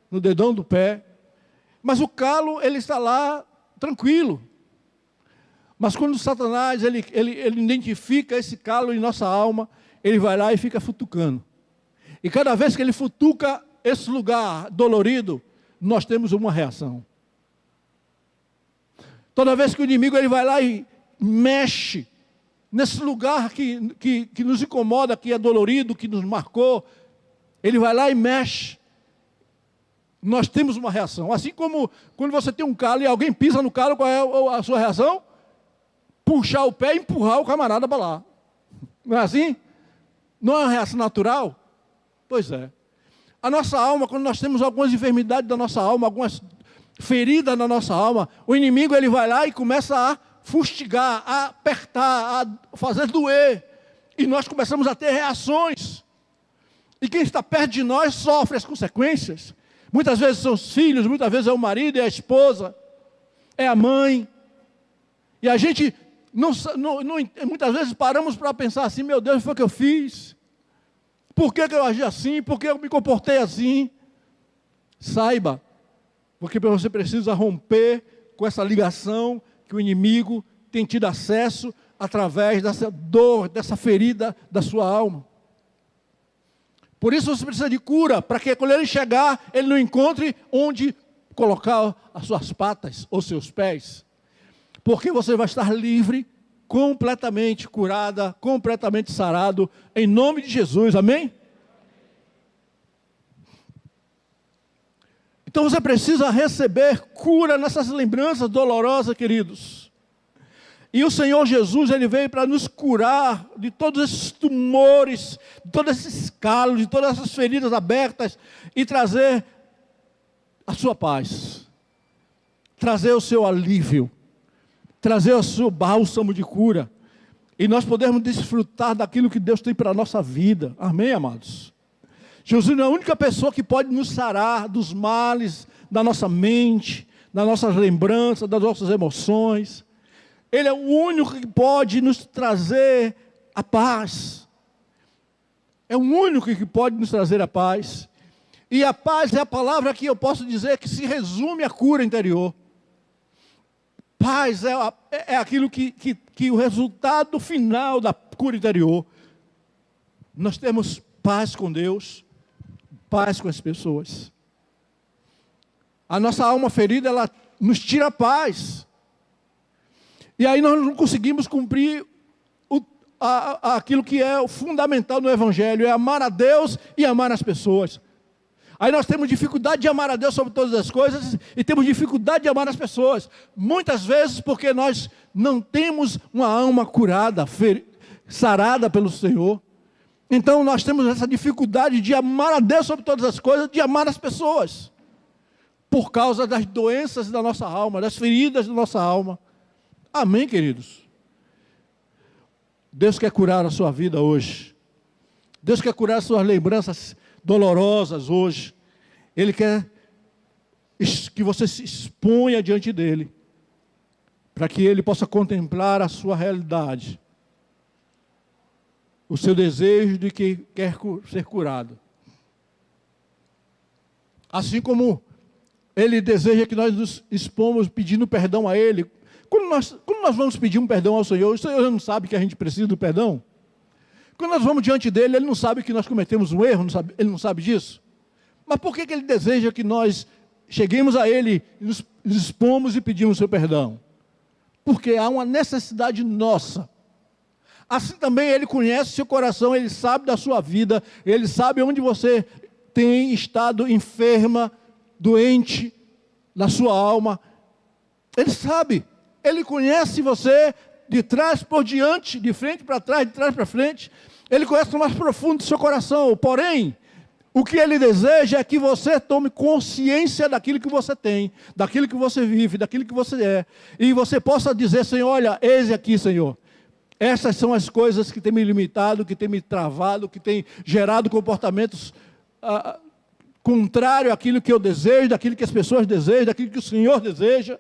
no dedão do pé, mas o calo, ele está lá tranquilo. Mas quando Satanás, ele identifica esse calo em nossa alma, ele vai lá e fica futucando. E cada vez que ele futuca esse lugar dolorido, nós temos uma reação. Toda vez que o inimigo ele vai lá e mexe nesse lugar que nos incomoda, que é dolorido, que nos marcou, ele vai lá e mexe. Nós temos uma reação. Assim como quando você tem um calo e alguém pisa no calo, qual é a sua reação? Puxar o pé e empurrar o camarada para lá. Não é assim? Não é uma reação natural? Pois é. A nossa alma, quando nós temos algumas enfermidades da nossa alma, algumas feridas na nossa alma, o inimigo ele vai lá e começa a fustigar, a apertar, a fazer doer. E nós começamos a ter reações. E quem está perto de nós sofre as consequências. Muitas vezes são os filhos, muitas vezes é o marido, é a esposa, é a mãe. E a gente muitas vezes paramos para pensar assim, meu Deus, foi o que eu fiz? Por que eu agi assim? Por que eu me comportei assim? Saiba, porque você precisa romper com essa ligação que o inimigo tem tido acesso através dessa dor, dessa ferida da sua alma. Por isso você precisa de cura, para que quando ele chegar, ele não encontre onde colocar as suas patas ou seus pés. Porque você vai estar livre, completamente curada, completamente sarado, em nome de Jesus, amém? Então você precisa receber cura nessas lembranças dolorosas, queridos. E o Senhor Jesus, Ele veio para nos curar de todos esses tumores, de todos esses calos, de todas essas feridas abertas e trazer a sua paz, trazer o seu alívio, trazer o seu bálsamo de cura. E nós podemos desfrutar daquilo que Deus tem para a nossa vida. Amém, amados? Jesus é a única pessoa que pode nos sarar dos males da nossa mente, das nossas lembranças, das nossas emoções. Ele é o único que pode nos trazer a paz. É o único que pode nos trazer a paz. E a paz é a palavra que eu posso dizer que se resume à cura interior. Paz é aquilo que o resultado final da cura interior. Nós temos paz com Deus, paz com as pessoas. A nossa alma ferida, ela nos tira a paz. E aí nós não conseguimos cumprir aquilo que é o fundamental no Evangelho, é amar a Deus e amar as pessoas. Aí nós temos dificuldade de amar a Deus sobre todas as coisas e temos dificuldade de amar as pessoas. Muitas vezes porque nós não temos uma alma curada, sarada pelo Senhor. Então nós temos essa dificuldade de amar a Deus sobre todas as coisas, de amar as pessoas. Por causa das doenças da nossa alma, das feridas da nossa alma. Amém, queridos? Deus quer curar a sua vida hoje. Deus quer curar as suas lembranças dolorosas hoje. Ele quer que você se exponha diante dele, para que ele possa contemplar a sua realidade, o seu desejo de que quer ser curado. Assim como ele deseja que nós nos expomos pedindo perdão a ele. Quando nós vamos pedir um perdão ao Senhor, o Senhor não sabe que a gente precisa do perdão? Quando nós vamos diante dele, ele não sabe que nós cometemos um erro, ele não sabe disso? Mas por que ele deseja que nós cheguemos a ele, nos expomos e pedimos o seu perdão? Porque há uma necessidade nossa. Assim também ele conhece seu coração, ele sabe da sua vida, ele sabe onde você tem estado enferma, doente, na sua alma. Ele sabe. Ele conhece você de trás por diante, de frente para trás, de trás para frente. Ele conhece o mais profundo do seu coração. Porém, o que ele deseja é que você tome consciência daquilo que você tem, daquilo que você vive, daquilo que você é. E você possa dizer, Senhor, olha, eis aqui, Senhor. Essas são as coisas que têm me limitado, que têm me travado, que têm gerado comportamentos contrários àquilo que eu desejo, daquilo que as pessoas desejam, daquilo que o Senhor deseja.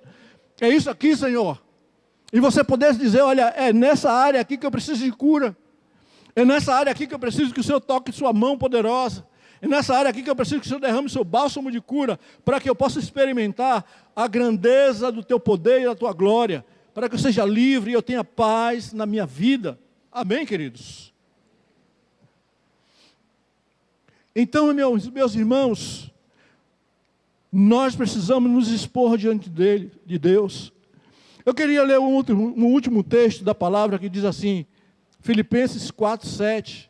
É isso aqui, Senhor. E você poder dizer, olha, é nessa área aqui que eu preciso de cura. É nessa área aqui que eu preciso que o Senhor toque sua mão poderosa. É nessa área aqui que eu preciso que o Senhor derrame seu bálsamo de cura, para que eu possa experimentar a grandeza do teu poder e da tua glória, para que eu seja livre e eu tenha paz na minha vida. Amém, queridos? Então, meus irmãos, nós precisamos nos expor diante de Deus. Eu queria ler um último texto da palavra que diz assim, Filipenses 4, 7.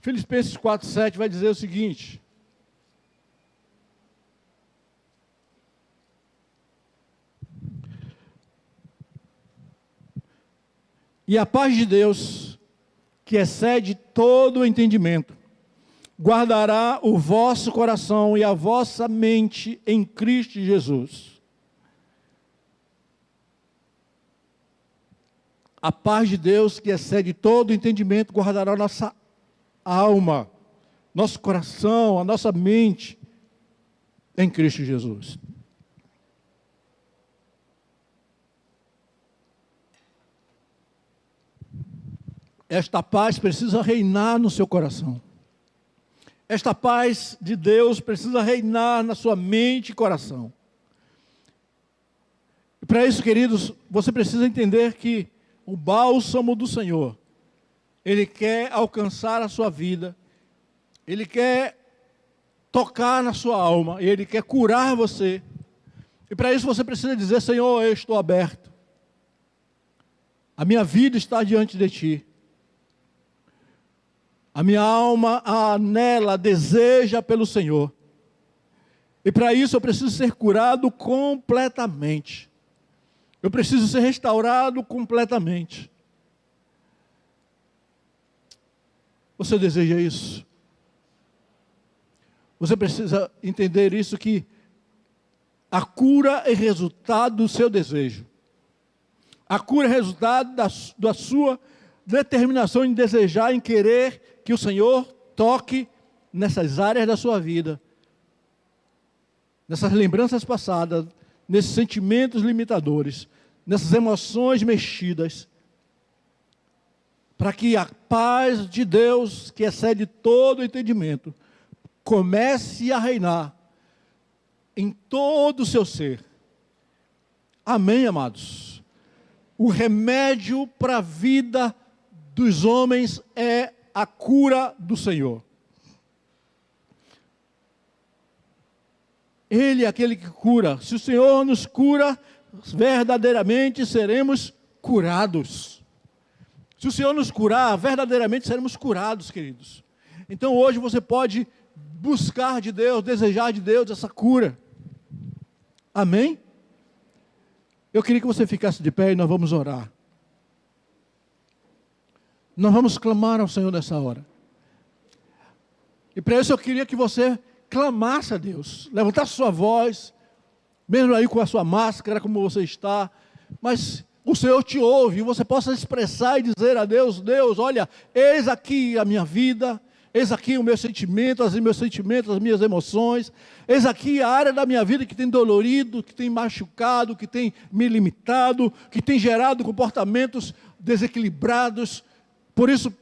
Filipenses 4, 7 vai dizer o seguinte: e a paz de Deus, que excede todo o entendimento, guardará o vosso coração e a vossa mente em Cristo Jesus. A paz de Deus, que excede todo o entendimento, guardará a nossa alma, nosso coração, a nossa mente em Cristo Jesus. Esta paz precisa reinar no seu coração. Esta paz de Deus precisa reinar na sua mente e coração. E para isso, queridos, você precisa entender que o bálsamo do Senhor, Ele quer alcançar a sua vida, Ele quer tocar na sua alma, Ele quer curar você, E para isso você precisa dizer: Senhor, eu estou aberto. A minha vida está diante de Ti. A minha alma anela, deseja pelo Senhor. E para isso eu preciso ser curado completamente. Eu preciso ser restaurado completamente. Você deseja isso? Você precisa entender isso, que a cura é resultado do seu desejo. A cura é resultado da sua determinação em desejar, em querer que o Senhor toque nessas áreas da sua vida, nessas lembranças passadas, nesses sentimentos limitadores, nessas emoções mexidas, para que a paz de Deus, que excede todo entendimento, comece a reinar em todo o seu ser. Amém, amados? O remédio para a vida dos homens é a cura do Senhor. Ele é aquele que cura. Se o Senhor nos cura, verdadeiramente seremos curados. Se o Senhor nos curar, verdadeiramente seremos curados, queridos. Então hoje você pode buscar de Deus, desejar de Deus essa cura. Amém? Eu queria que você ficasse de pé e nós vamos orar. Nós vamos clamar ao Senhor nessa hora. E para isso eu queria que você clamasse a Deus, levantasse sua voz, mesmo aí com a sua máscara, como você está, mas o Senhor te ouve, e você possa expressar e dizer a Deus: Deus, olha, eis aqui a minha vida, eis aqui o meu sentimento, as minhas emoções, eis aqui a área da minha vida que tem dolorido, que tem machucado, que tem me limitado, que tem gerado comportamentos desequilibrados. Por isso,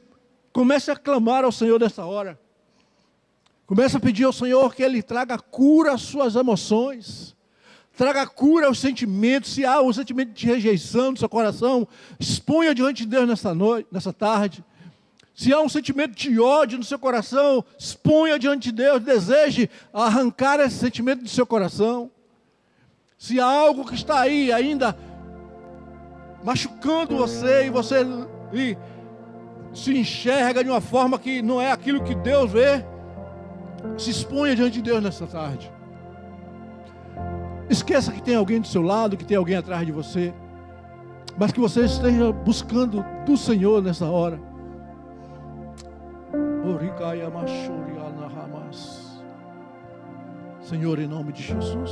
comece a clamar ao Senhor nessa hora. Comece a pedir ao Senhor que Ele traga cura às suas emoções, traga cura aos sentimentos. Se há um sentimento de rejeição no seu coração, exponha diante de Deus nessa tarde. Se há um sentimento de ódio no seu coração, exponha diante de Deus, deseje arrancar esse sentimento do seu coração. Se há algo que está aí ainda machucando você, e você se enxerga de uma forma que não é aquilo que Deus vê, se exponha diante de Deus nessa tarde. Esqueça que tem alguém do seu lado, que tem alguém atrás de você, mas que você esteja buscando do Senhor nessa hora. Senhor, em nome de Jesus,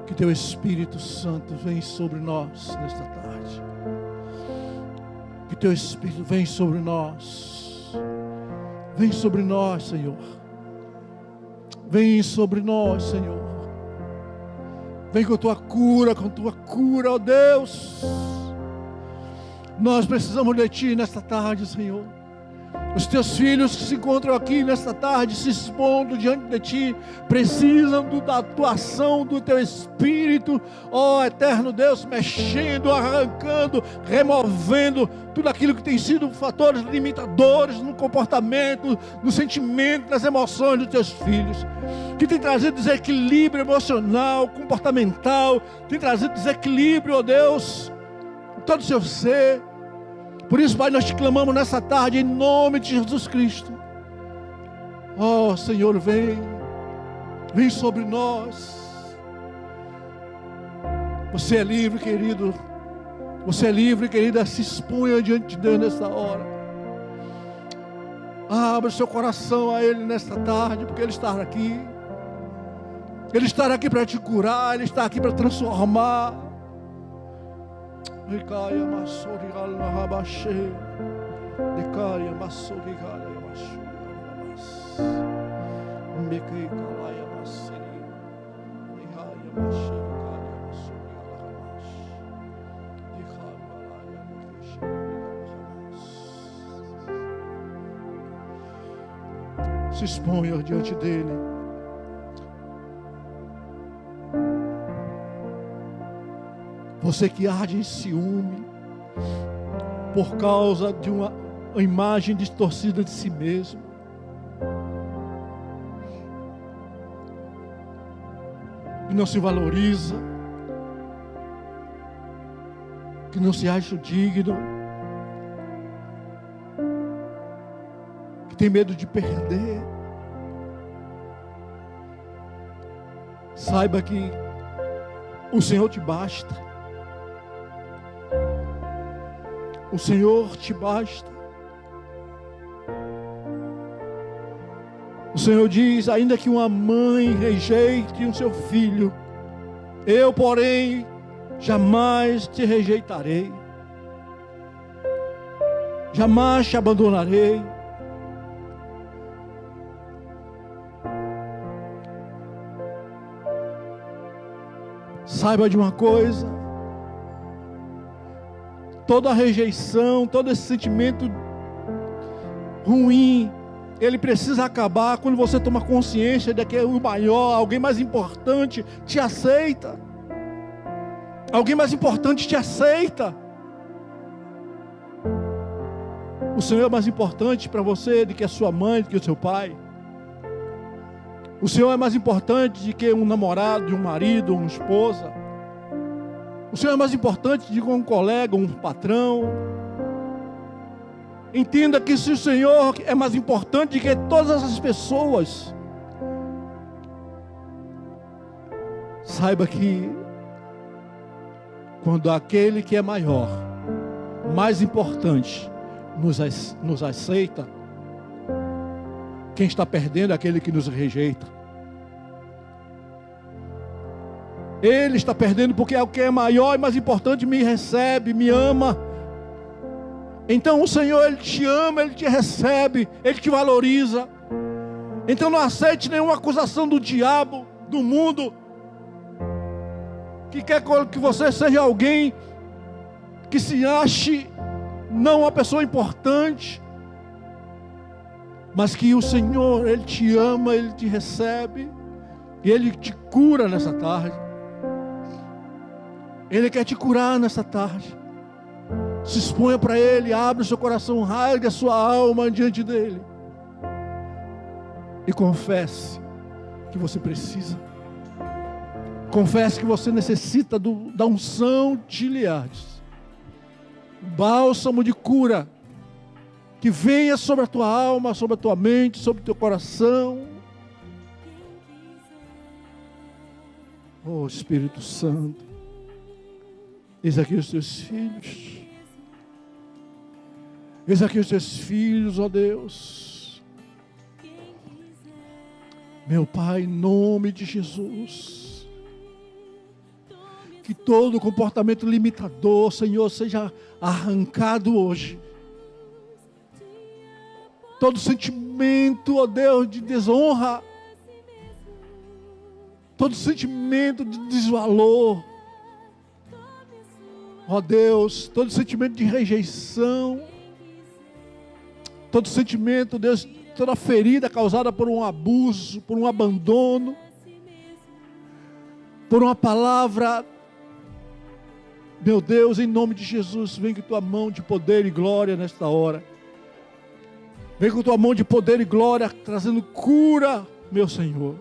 que Teu Espírito Santo vem sobre nós nesta tarde. Que Teu Espírito vem sobre nós. Vem sobre nós, Senhor. Vem sobre nós, Senhor. Vem com Tua cura, ó Deus. Nós precisamos de Ti nesta tarde, Senhor. Os Teus filhos que se encontram aqui nesta tarde, se expondo diante de Ti, precisam da atuação do Teu Espírito, ó eterno Deus, mexendo, arrancando, removendo tudo aquilo que tem sido fatores limitadores no comportamento, no sentimento, nas emoções dos Teus filhos, que tem trazido desequilíbrio emocional, comportamental, tem trazido desequilíbrio, ó Deus, em todo o seu ser. Por isso, Pai, nós te clamamos nessa tarde, em nome de Jesus Cristo. Oh, Senhor, vem sobre nós. Você é livre, querido. Você é livre, querida. Se exponha diante de Deus nessa hora. Abra o seu coração a Ele nesta tarde, porque Ele está aqui. Ele está aqui para te curar, Ele está aqui para transformar. Ricaya masorigal na rabache, ricaya masorigal ya masorigal, mekei kalaya maseri, ricaya masorigal ya masorigal rabash, ricaya masorigal rabash. Se exponha diante dele. Você que arde em ciúme por causa de uma imagem distorcida de si mesmo. que não se valoriza, que não se acha digno, que tem medo de perder. Saiba que o Senhor te basta. O Senhor te basta. O Senhor diz: ainda que uma mãe rejeite o seu filho, eu, porém, jamais te rejeitarei, jamais te abandonarei. Saiba de uma coisa: toda rejeição, todo esse sentimento ruim, ele precisa acabar quando você toma consciência de que o maior, alguém mais importante te aceita. Alguém mais importante te aceita. O Senhor é mais importante para você do que a sua mãe, do que o seu pai. O Senhor é mais importante do que um namorado, um marido, uma esposa. O Senhor é mais importante do que um colega, um patrão. Entenda que se o Senhor é mais importante do que todas as pessoas, saiba que quando aquele que é maior, mais importante, nos aceita, quem está perdendo é aquele que nos rejeita. Ele está perdendo porque é o que é maior e mais importante me recebe, me ama. Então o Senhor, Ele te ama, Ele te recebe, Ele te valoriza. Então não aceite nenhuma acusação do diabo, do mundo, que quer que você seja alguém que se ache não uma pessoa importante, mas que o Senhor, Ele te ama, Ele te recebe, e Ele te cura nessa tarde. Ele quer te curar nessa tarde. Se exponha para Ele, abre o seu coração, rasgue a sua alma diante dEle, e confesse que você precisa. Confesse que você necessita da unção de Gileade, bálsamo de cura, que venha sobre a tua alma, sobre a tua mente, sobre o teu coração. Oh Espírito Santo, eis aqui os teus filhos. Eis aqui os teus filhos, ó Deus. Meu Pai, em nome de Jesus, que todo comportamento limitador, Senhor, seja arrancado hoje. Todo sentimento, ó Deus, de desonra, todo sentimento de desvalor, ó Deus, todo sentimento de rejeição, todo sentimento, Deus, toda ferida causada por um abuso, por um abandono, por uma palavra, meu Deus, em nome de Jesus, vem com tua mão de poder e glória nesta hora. Vem com tua mão de poder e glória, trazendo cura, meu Senhor.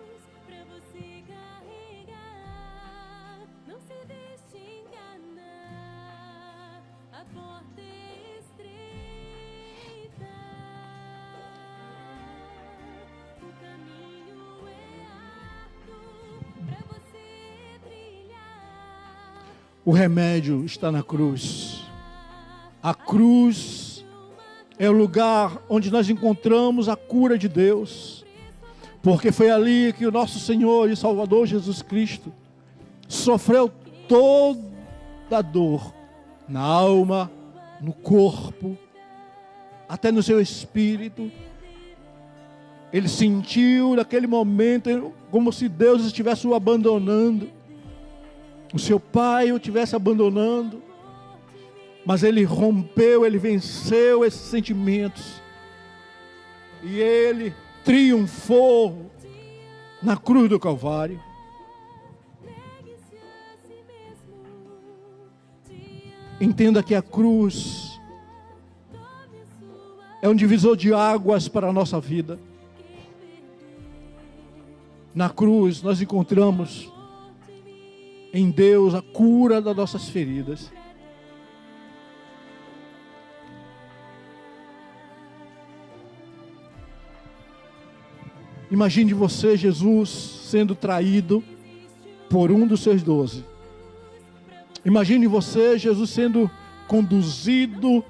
O remédio está na cruz. A cruz é o lugar onde nós encontramos a cura de Deus, porque foi ali que o nosso Senhor e Salvador Jesus Cristo sofreu toda a dor, na alma, no corpo, até no seu espírito. Ele sentiu naquele momento como se Deus estivesse o abandonando, o seu pai o estivesse abandonando, mas ele rompeu, ele venceu esses sentimentos, e ele triunfou na cruz do Calvário. Entenda que a cruz é um divisor de águas para a nossa vida. Na cruz nós encontramos em Deus a cura das nossas feridas. Imagine você, Jesus, sendo traído por um dos seus 12. Imagine você, Jesus, sendo conduzido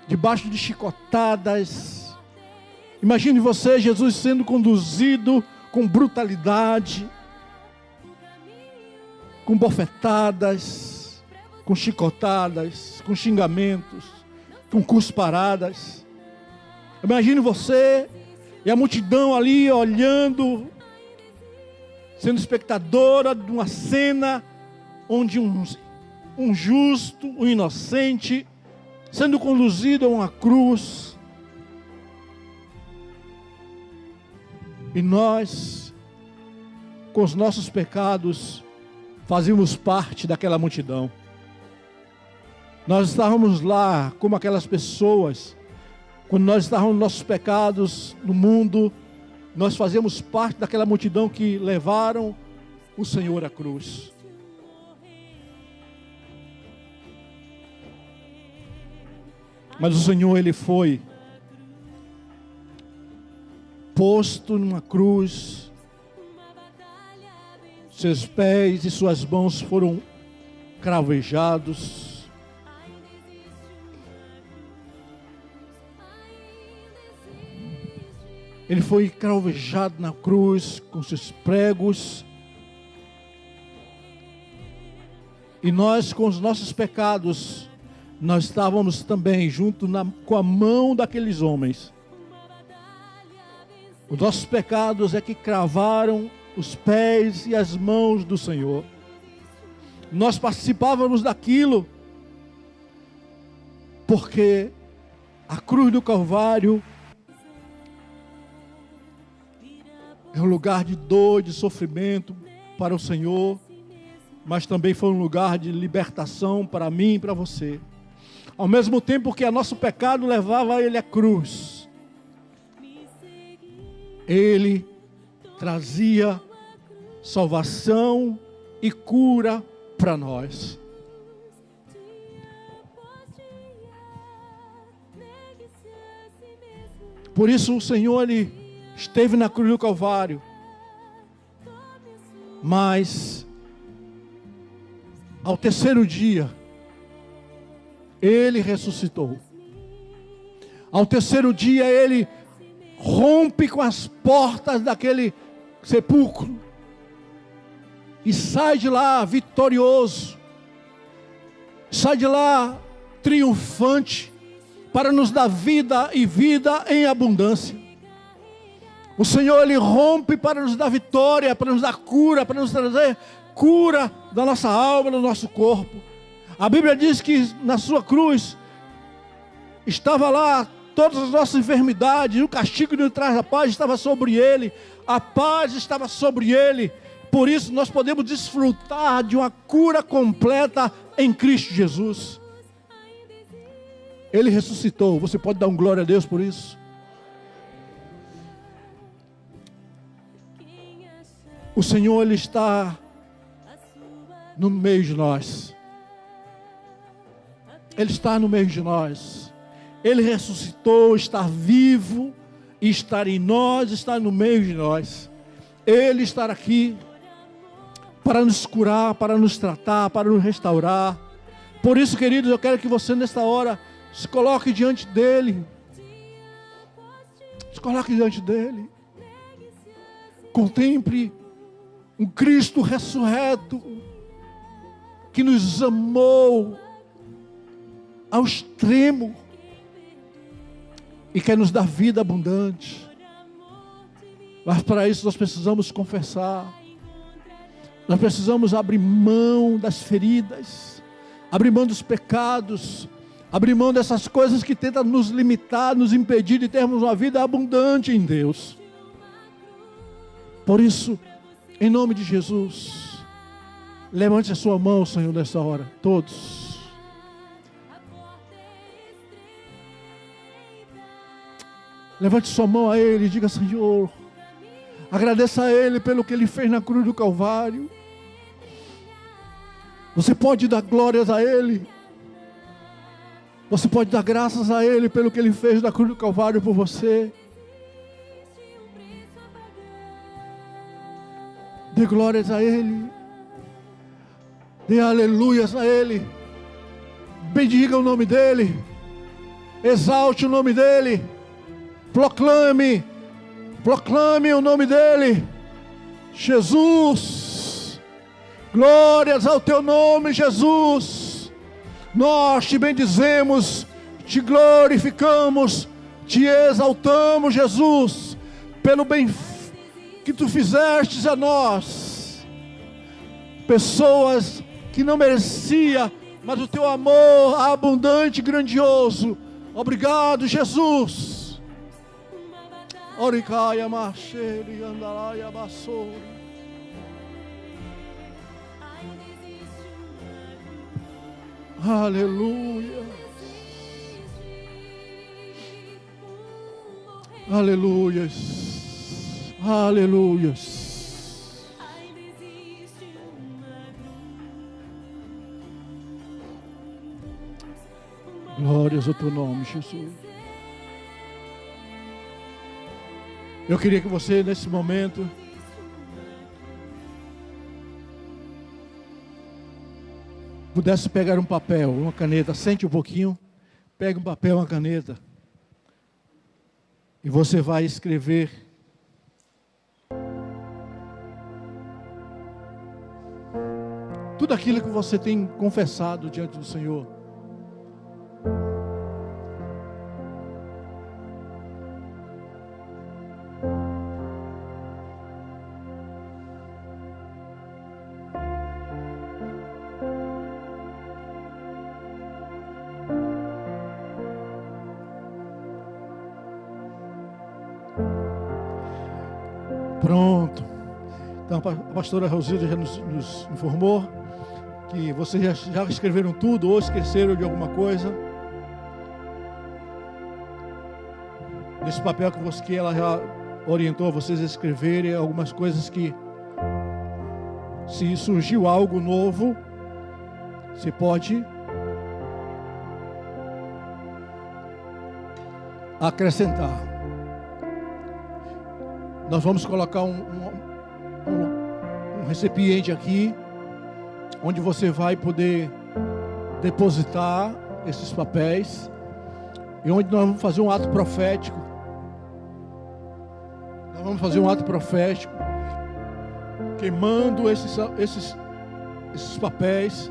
debaixo de chicotadas. Imagine você, Jesus, sendo conduzido com brutalidade, com bofetadas, com chicotadas, com xingamentos, com cusparadas. Imagine você e a multidão ali olhando, sendo espectadora de uma cena onde um justo, um inocente, sendo conduzido a uma cruz. E nós, com os nossos pecados, fazíamos parte daquela multidão. Nós estávamos lá como aquelas pessoas. Quando nós estávamos nos nossos pecados no mundo, nós fazíamos parte daquela multidão que levaram o Senhor à cruz. Mas o Senhor, Ele foi posto numa cruz, seus pés e suas mãos foram cravejados. Ele foi cravejado na cruz com seus pregos. E nós, com os nossos pecados, nós estávamos também junto com a mão daqueles homens. Os nossos pecados é que cravaram os pés e as mãos do Senhor. Nós participávamos daquilo, porque a cruz do Calvário é um lugar de dor, de sofrimento para o Senhor, mas também foi um lugar de libertação para mim e para você. Ao mesmo tempo que o nosso pecado levava Ele à cruz, Ele trazia salvação e cura para nós. Por isso o Senhor, Ele esteve na cruz do Calvário, mas ao terceiro dia Ele ressuscitou. Ao terceiro dia Ele rompe com as portas daquele sepulcro e sai de lá vitorioso, sai de lá triunfante, para nos dar vida e vida em abundância. O Senhor, Ele rompe para nos dar vitória, para nos dar cura, para nos trazer cura da nossa alma, do nosso corpo. A Bíblia diz que na sua cruz estava lá todas as nossas enfermidades, o castigo de trás da paz estava sobre Ele, a paz estava sobre Ele. Por isso nós podemos desfrutar de uma cura completa em Cristo Jesus. Ele ressuscitou. Você pode dar um glória a Deus por isso? O Senhor, Ele está no meio de nós. Ele está no meio de nós. Ele ressuscitou, está vivo, e estar em nós, está no meio de nós. Ele está aqui para nos curar, para nos tratar, para nos restaurar. Por isso, queridos, eu quero que você nesta hora se coloque diante dEle. Se coloque diante dEle. Contemple um Cristo ressurreto, que nos amou ao extremo e quer nos dar vida abundante. Mas para isso nós precisamos confessar, nós precisamos abrir mão das feridas, abrir mão dos pecados, abrir mão dessas coisas que tentam nos limitar, nos impedir de termos uma vida abundante em Deus. Por isso, em nome de Jesus, levante a sua mão, Senhor, nessa hora, todos. Levante sua mão a Ele e diga: Senhor, agradeça a Ele pelo que Ele fez na cruz do Calvário. Você pode dar glórias a Ele. Você pode dar graças a Ele pelo que Ele fez na cruz do Calvário por você. Dê glórias a Ele. Dê aleluias a Ele. Bendiga o nome dEle. Exalte o nome dEle. Proclame o nome dEle. Jesus. Glórias ao teu nome, Jesus. Nós te bendizemos, te glorificamos, te exaltamos, Jesus, pelo bem que tu fizestes a nós. Pessoas que não mereciam, mas o teu amor abundante e grandioso. Obrigado, Jesus. Oricaya macheri andalaia basori. Aleluia. Aleluias. Aleluias. Glórias ao teu nome, Jesus. Eu queria que você, nesse momento, pudesse pegar um papel, uma caneta. Sente um pouquinho, pega um papel, uma caneta, e você vai escrever tudo aquilo que você tem confessado diante do Senhor. Pronto. Então a pastora Rosilda já nos informou que vocês já escreveram tudo ou esqueceram de alguma coisa. Nesse papel que ela já orientou vocês a escreverem algumas coisas que, se surgiu algo novo, você pode acrescentar. Nós vamos colocar um recipiente aqui, onde você vai poder depositar esses papéis, e onde nós vamos fazer um ato profético. Nós vamos fazer um ato profético, queimando esses papéis,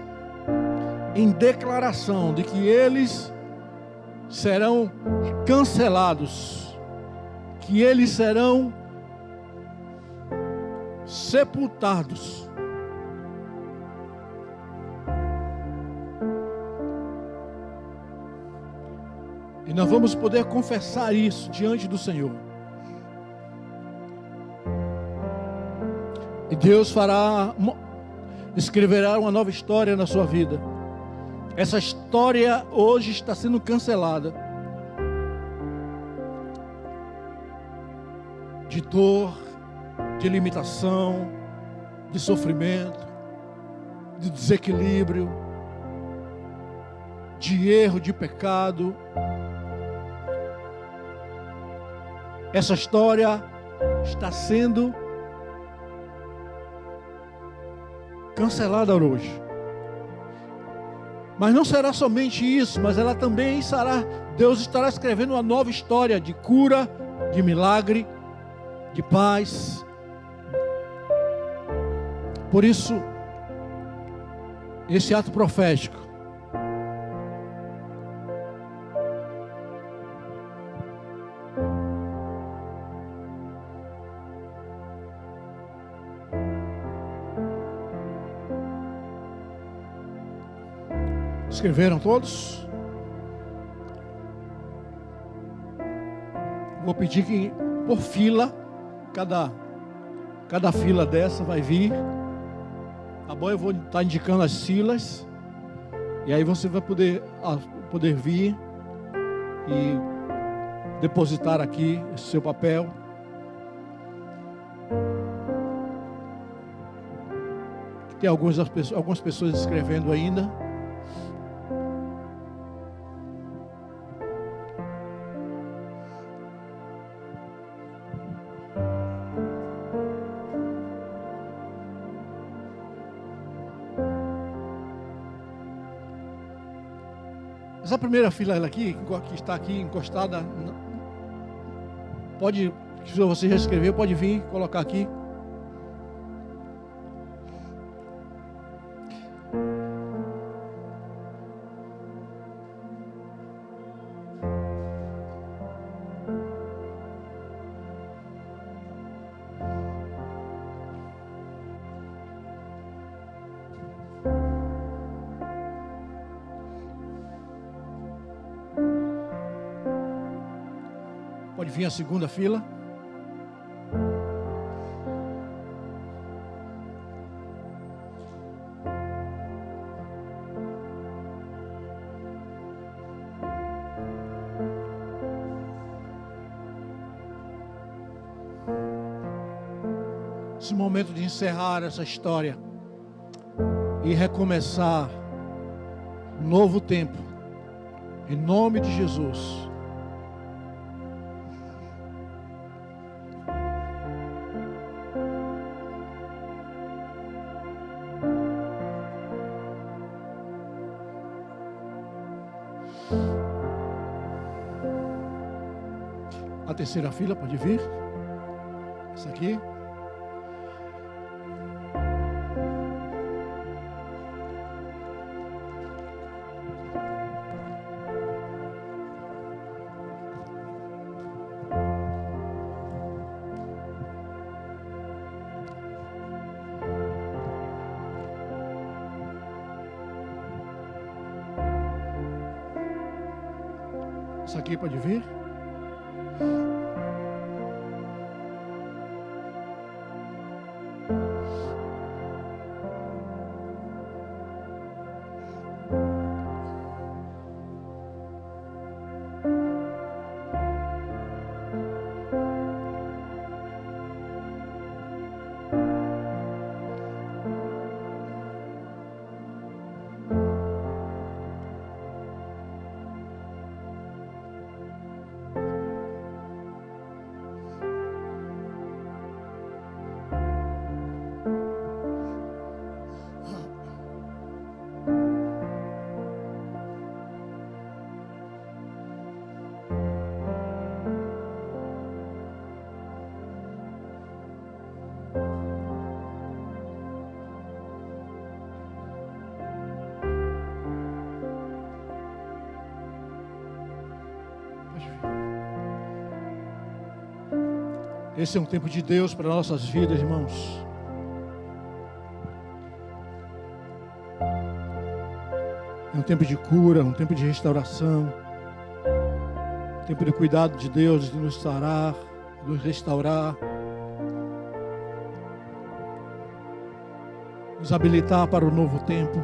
em declaração de que eles serão cancelados, que eles serão sepultados. E nós vamos poder confessar isso diante do Senhor. E Deus escreverá uma nova história na sua vida. Essa história hoje está sendo cancelada. De dor, de limitação, de sofrimento, de desequilíbrio, de erro, de pecado. Essa história está sendo cancelada hoje. Mas não será somente isso, mas ela também será, Deus estará escrevendo uma nova história de cura, de milagre, de paz. Por isso, esse ato profético escreveram todos? Vou pedir que por fila, cada fila dessa vai vir. Tá bom? Eu vou estar indicando as filas. E aí você vai poder vir e depositar aqui esse seu papel. Tem algumas pessoas escrevendo ainda. Essa primeira fila aqui, que está aqui encostada, pode, se você já escreveu, pode vir colocar aqui. Pode vir a segunda fila. Esse momento de encerrar essa história e recomeçar um novo tempo, em nome de Jesus. A terceira fila pode vir. Essa aqui. Essa aqui pode vir. Esse é um tempo de Deus para nossas vidas, irmãos. É um tempo de cura, um tempo de restauração, um tempo de cuidado de Deus, de nos sarar, de nos restaurar, nos habilitar para o novo tempo.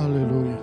Aleluia.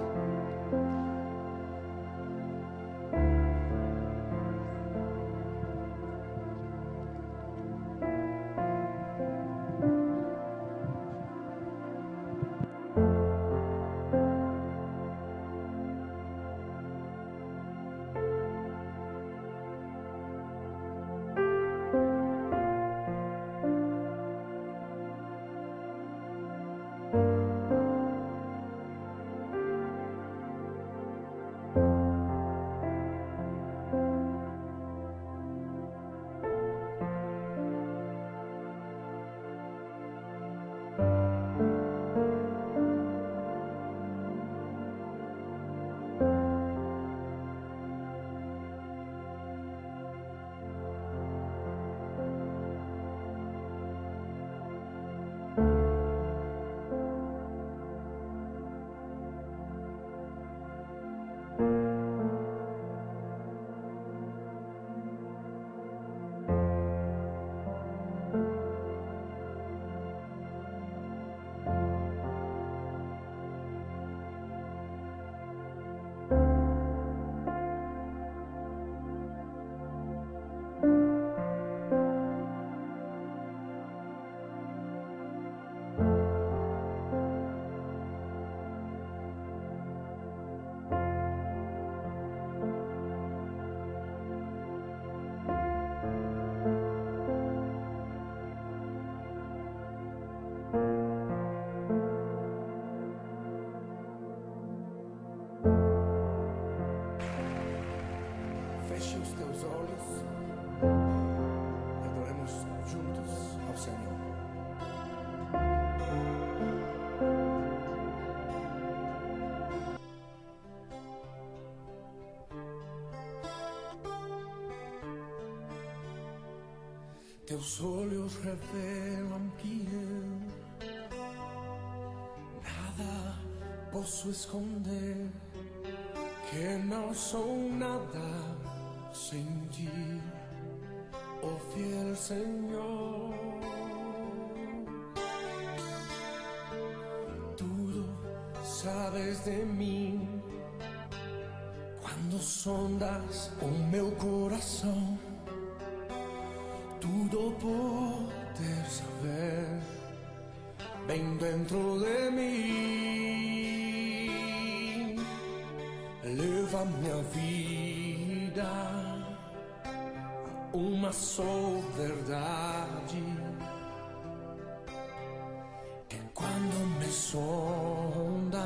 seus olhos e adoremos juntos ao Senhor. Teus olhos revelam que eu nada posso esconder, que não sou nada sem ti, oh fiel Senhor. Tudo sabes de mim quando sondas o meu coração. Tudo poder saber bem dentro de mim. Leva minha vida a uma só verdade, que quando me sondas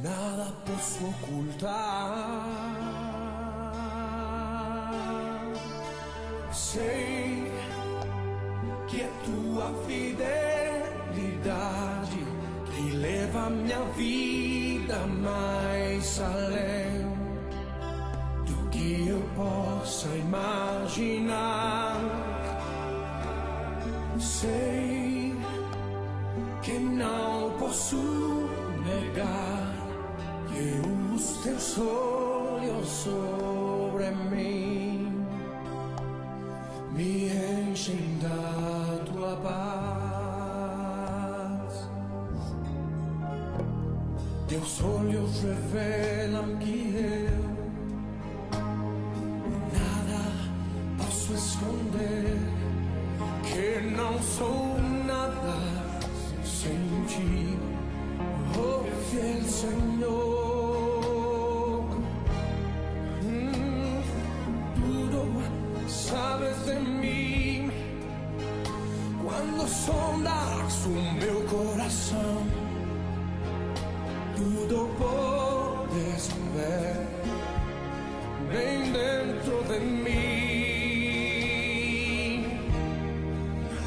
nada posso ocultar. Sei que é tua fidelidade que leva minha vida mais além do que eu possa imaginar. Sei que não posso negar que os teus olhos sobre mim me enchem da tua paz. Teus olhos revelam que eu nada posso esconder, que não sou nada sem ti, oh fiel Senhor. Sabes de mim quando sondas o meu coração. Tudo podes ver bem dentro de mim.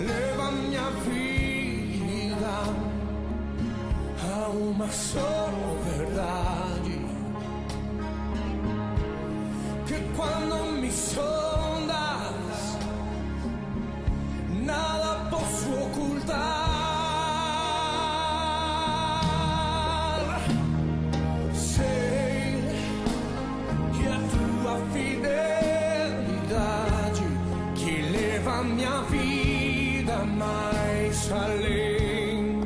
Leva minha vida a uma só verdade, que quando me sondas nada posso ocultar. Sei que a tua fidelidade que leva minha vida mais além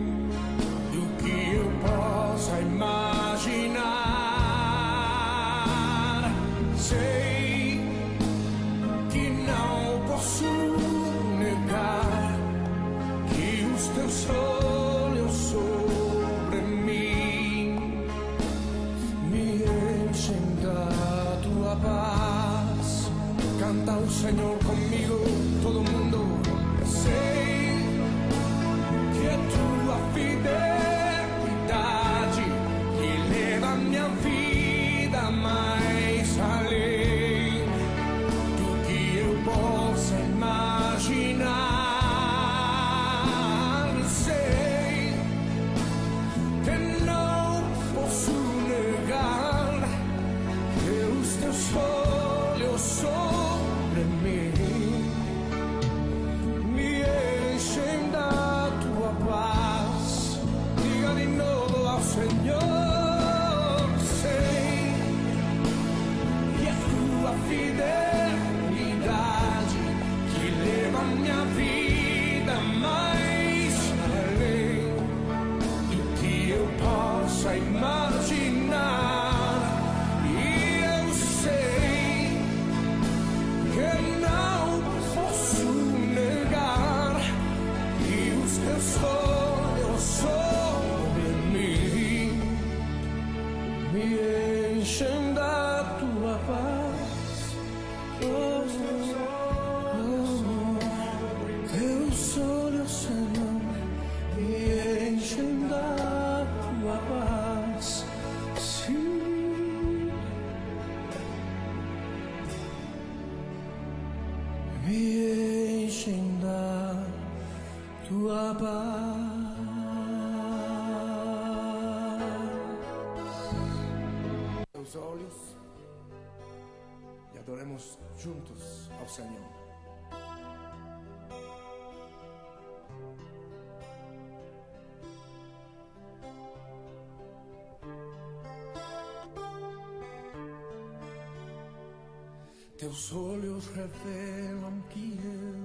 do que eu possa imaginar. Sei que não posso negar que os teus olhos sobre mim me enchem da tua paz. Canta o Senhor comigo, todo mundo. Sei que é tua fidelidade que leva minha vida mais além do que eu possa imaginar. Sei que não posso negar que os teus olhos sobre mim me enchem da tua paz. Diga de novo ao Senhor. Sei que é tua fidelidade que leva minha vida mais além do que eu possa imaginar. E eu sei que não posso negar que os teus olhos sobre mim me enchem da tua paz. Teus olhos, Senhor, me enchem da tua paz. Sim. nossos olhos e adoremos juntos ao Senhor. Teus olhos revelam que eu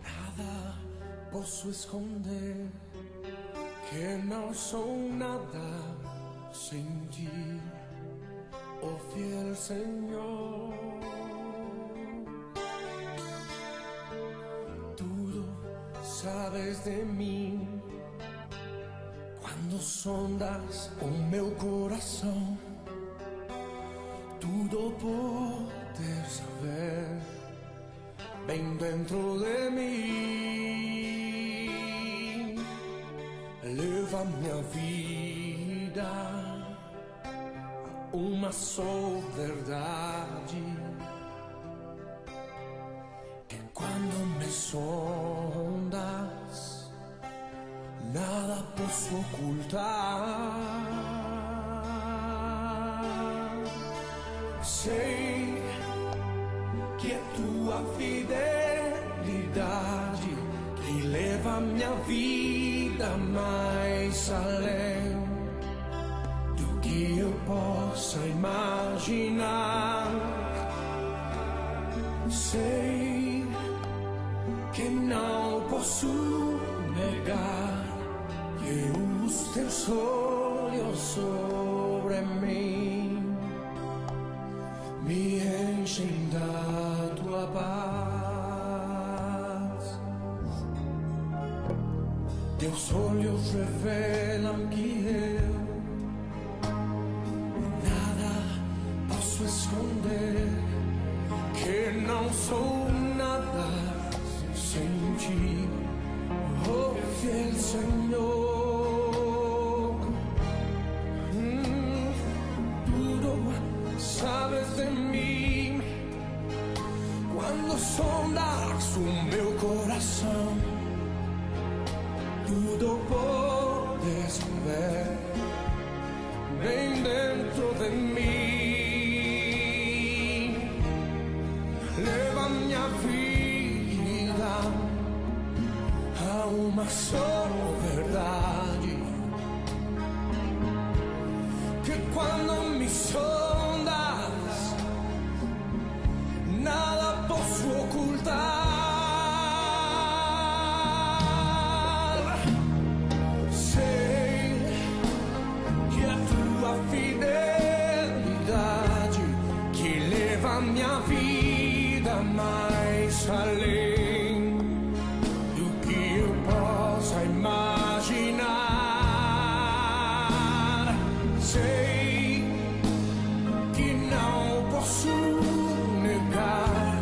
nada posso esconder, que não sou nada sem ti, oh fiel Senhor. Tudo sabes de mim quando sondas o meu coração. Tudo podes ver bem dentro de mim. Leva minha vida a uma só verdade, que quando me sondas nada posso ocultar. Sei que é tua fidelidade que leva minha vida mais além do que eu possa imaginar. Sei que não posso negar que os teus olhos sobre mim me enchem da tua paz. Teus olhos revelam que eu nada posso esconder, que não sou nada sem ti, oh fiel Senhor. Sabes de mim quando sondas o meu coração. Tudo podes ver bem dentro de mim. Leva minha vida a uma só verdade, que quando me sondas nada posso ocultar. Sei que a tua fidelidade que leva minha vida mais além do que eu possa imaginar. Sei que não posso negar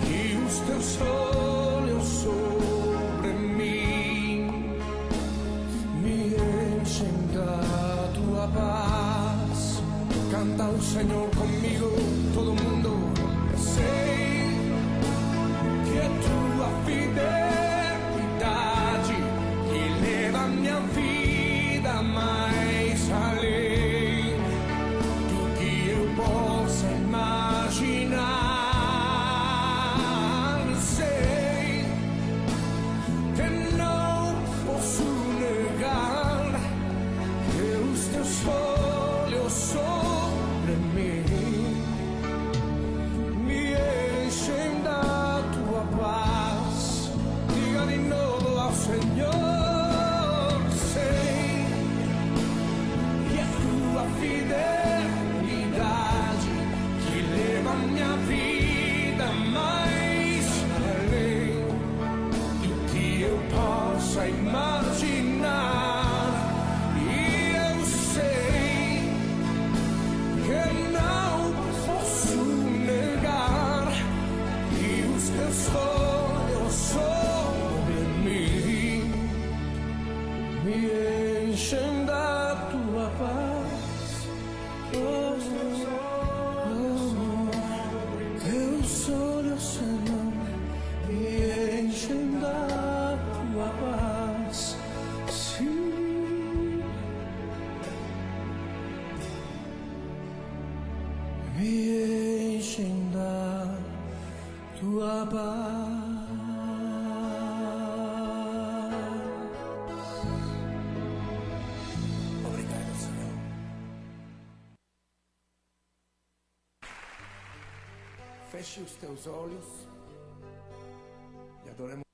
que os teus olhos sobre mim me enchem da tua paz. Canta o Senhor comigo, todo mundo. Sei que é tua fidelidade que leva minha vida mais além do que eu possa imaginar. Sei que não posso negar que os teus olhos sobre mim me enchem da tua paz. tua paz. Obrigado, Senhor. Feche os teus olhos e adoremos.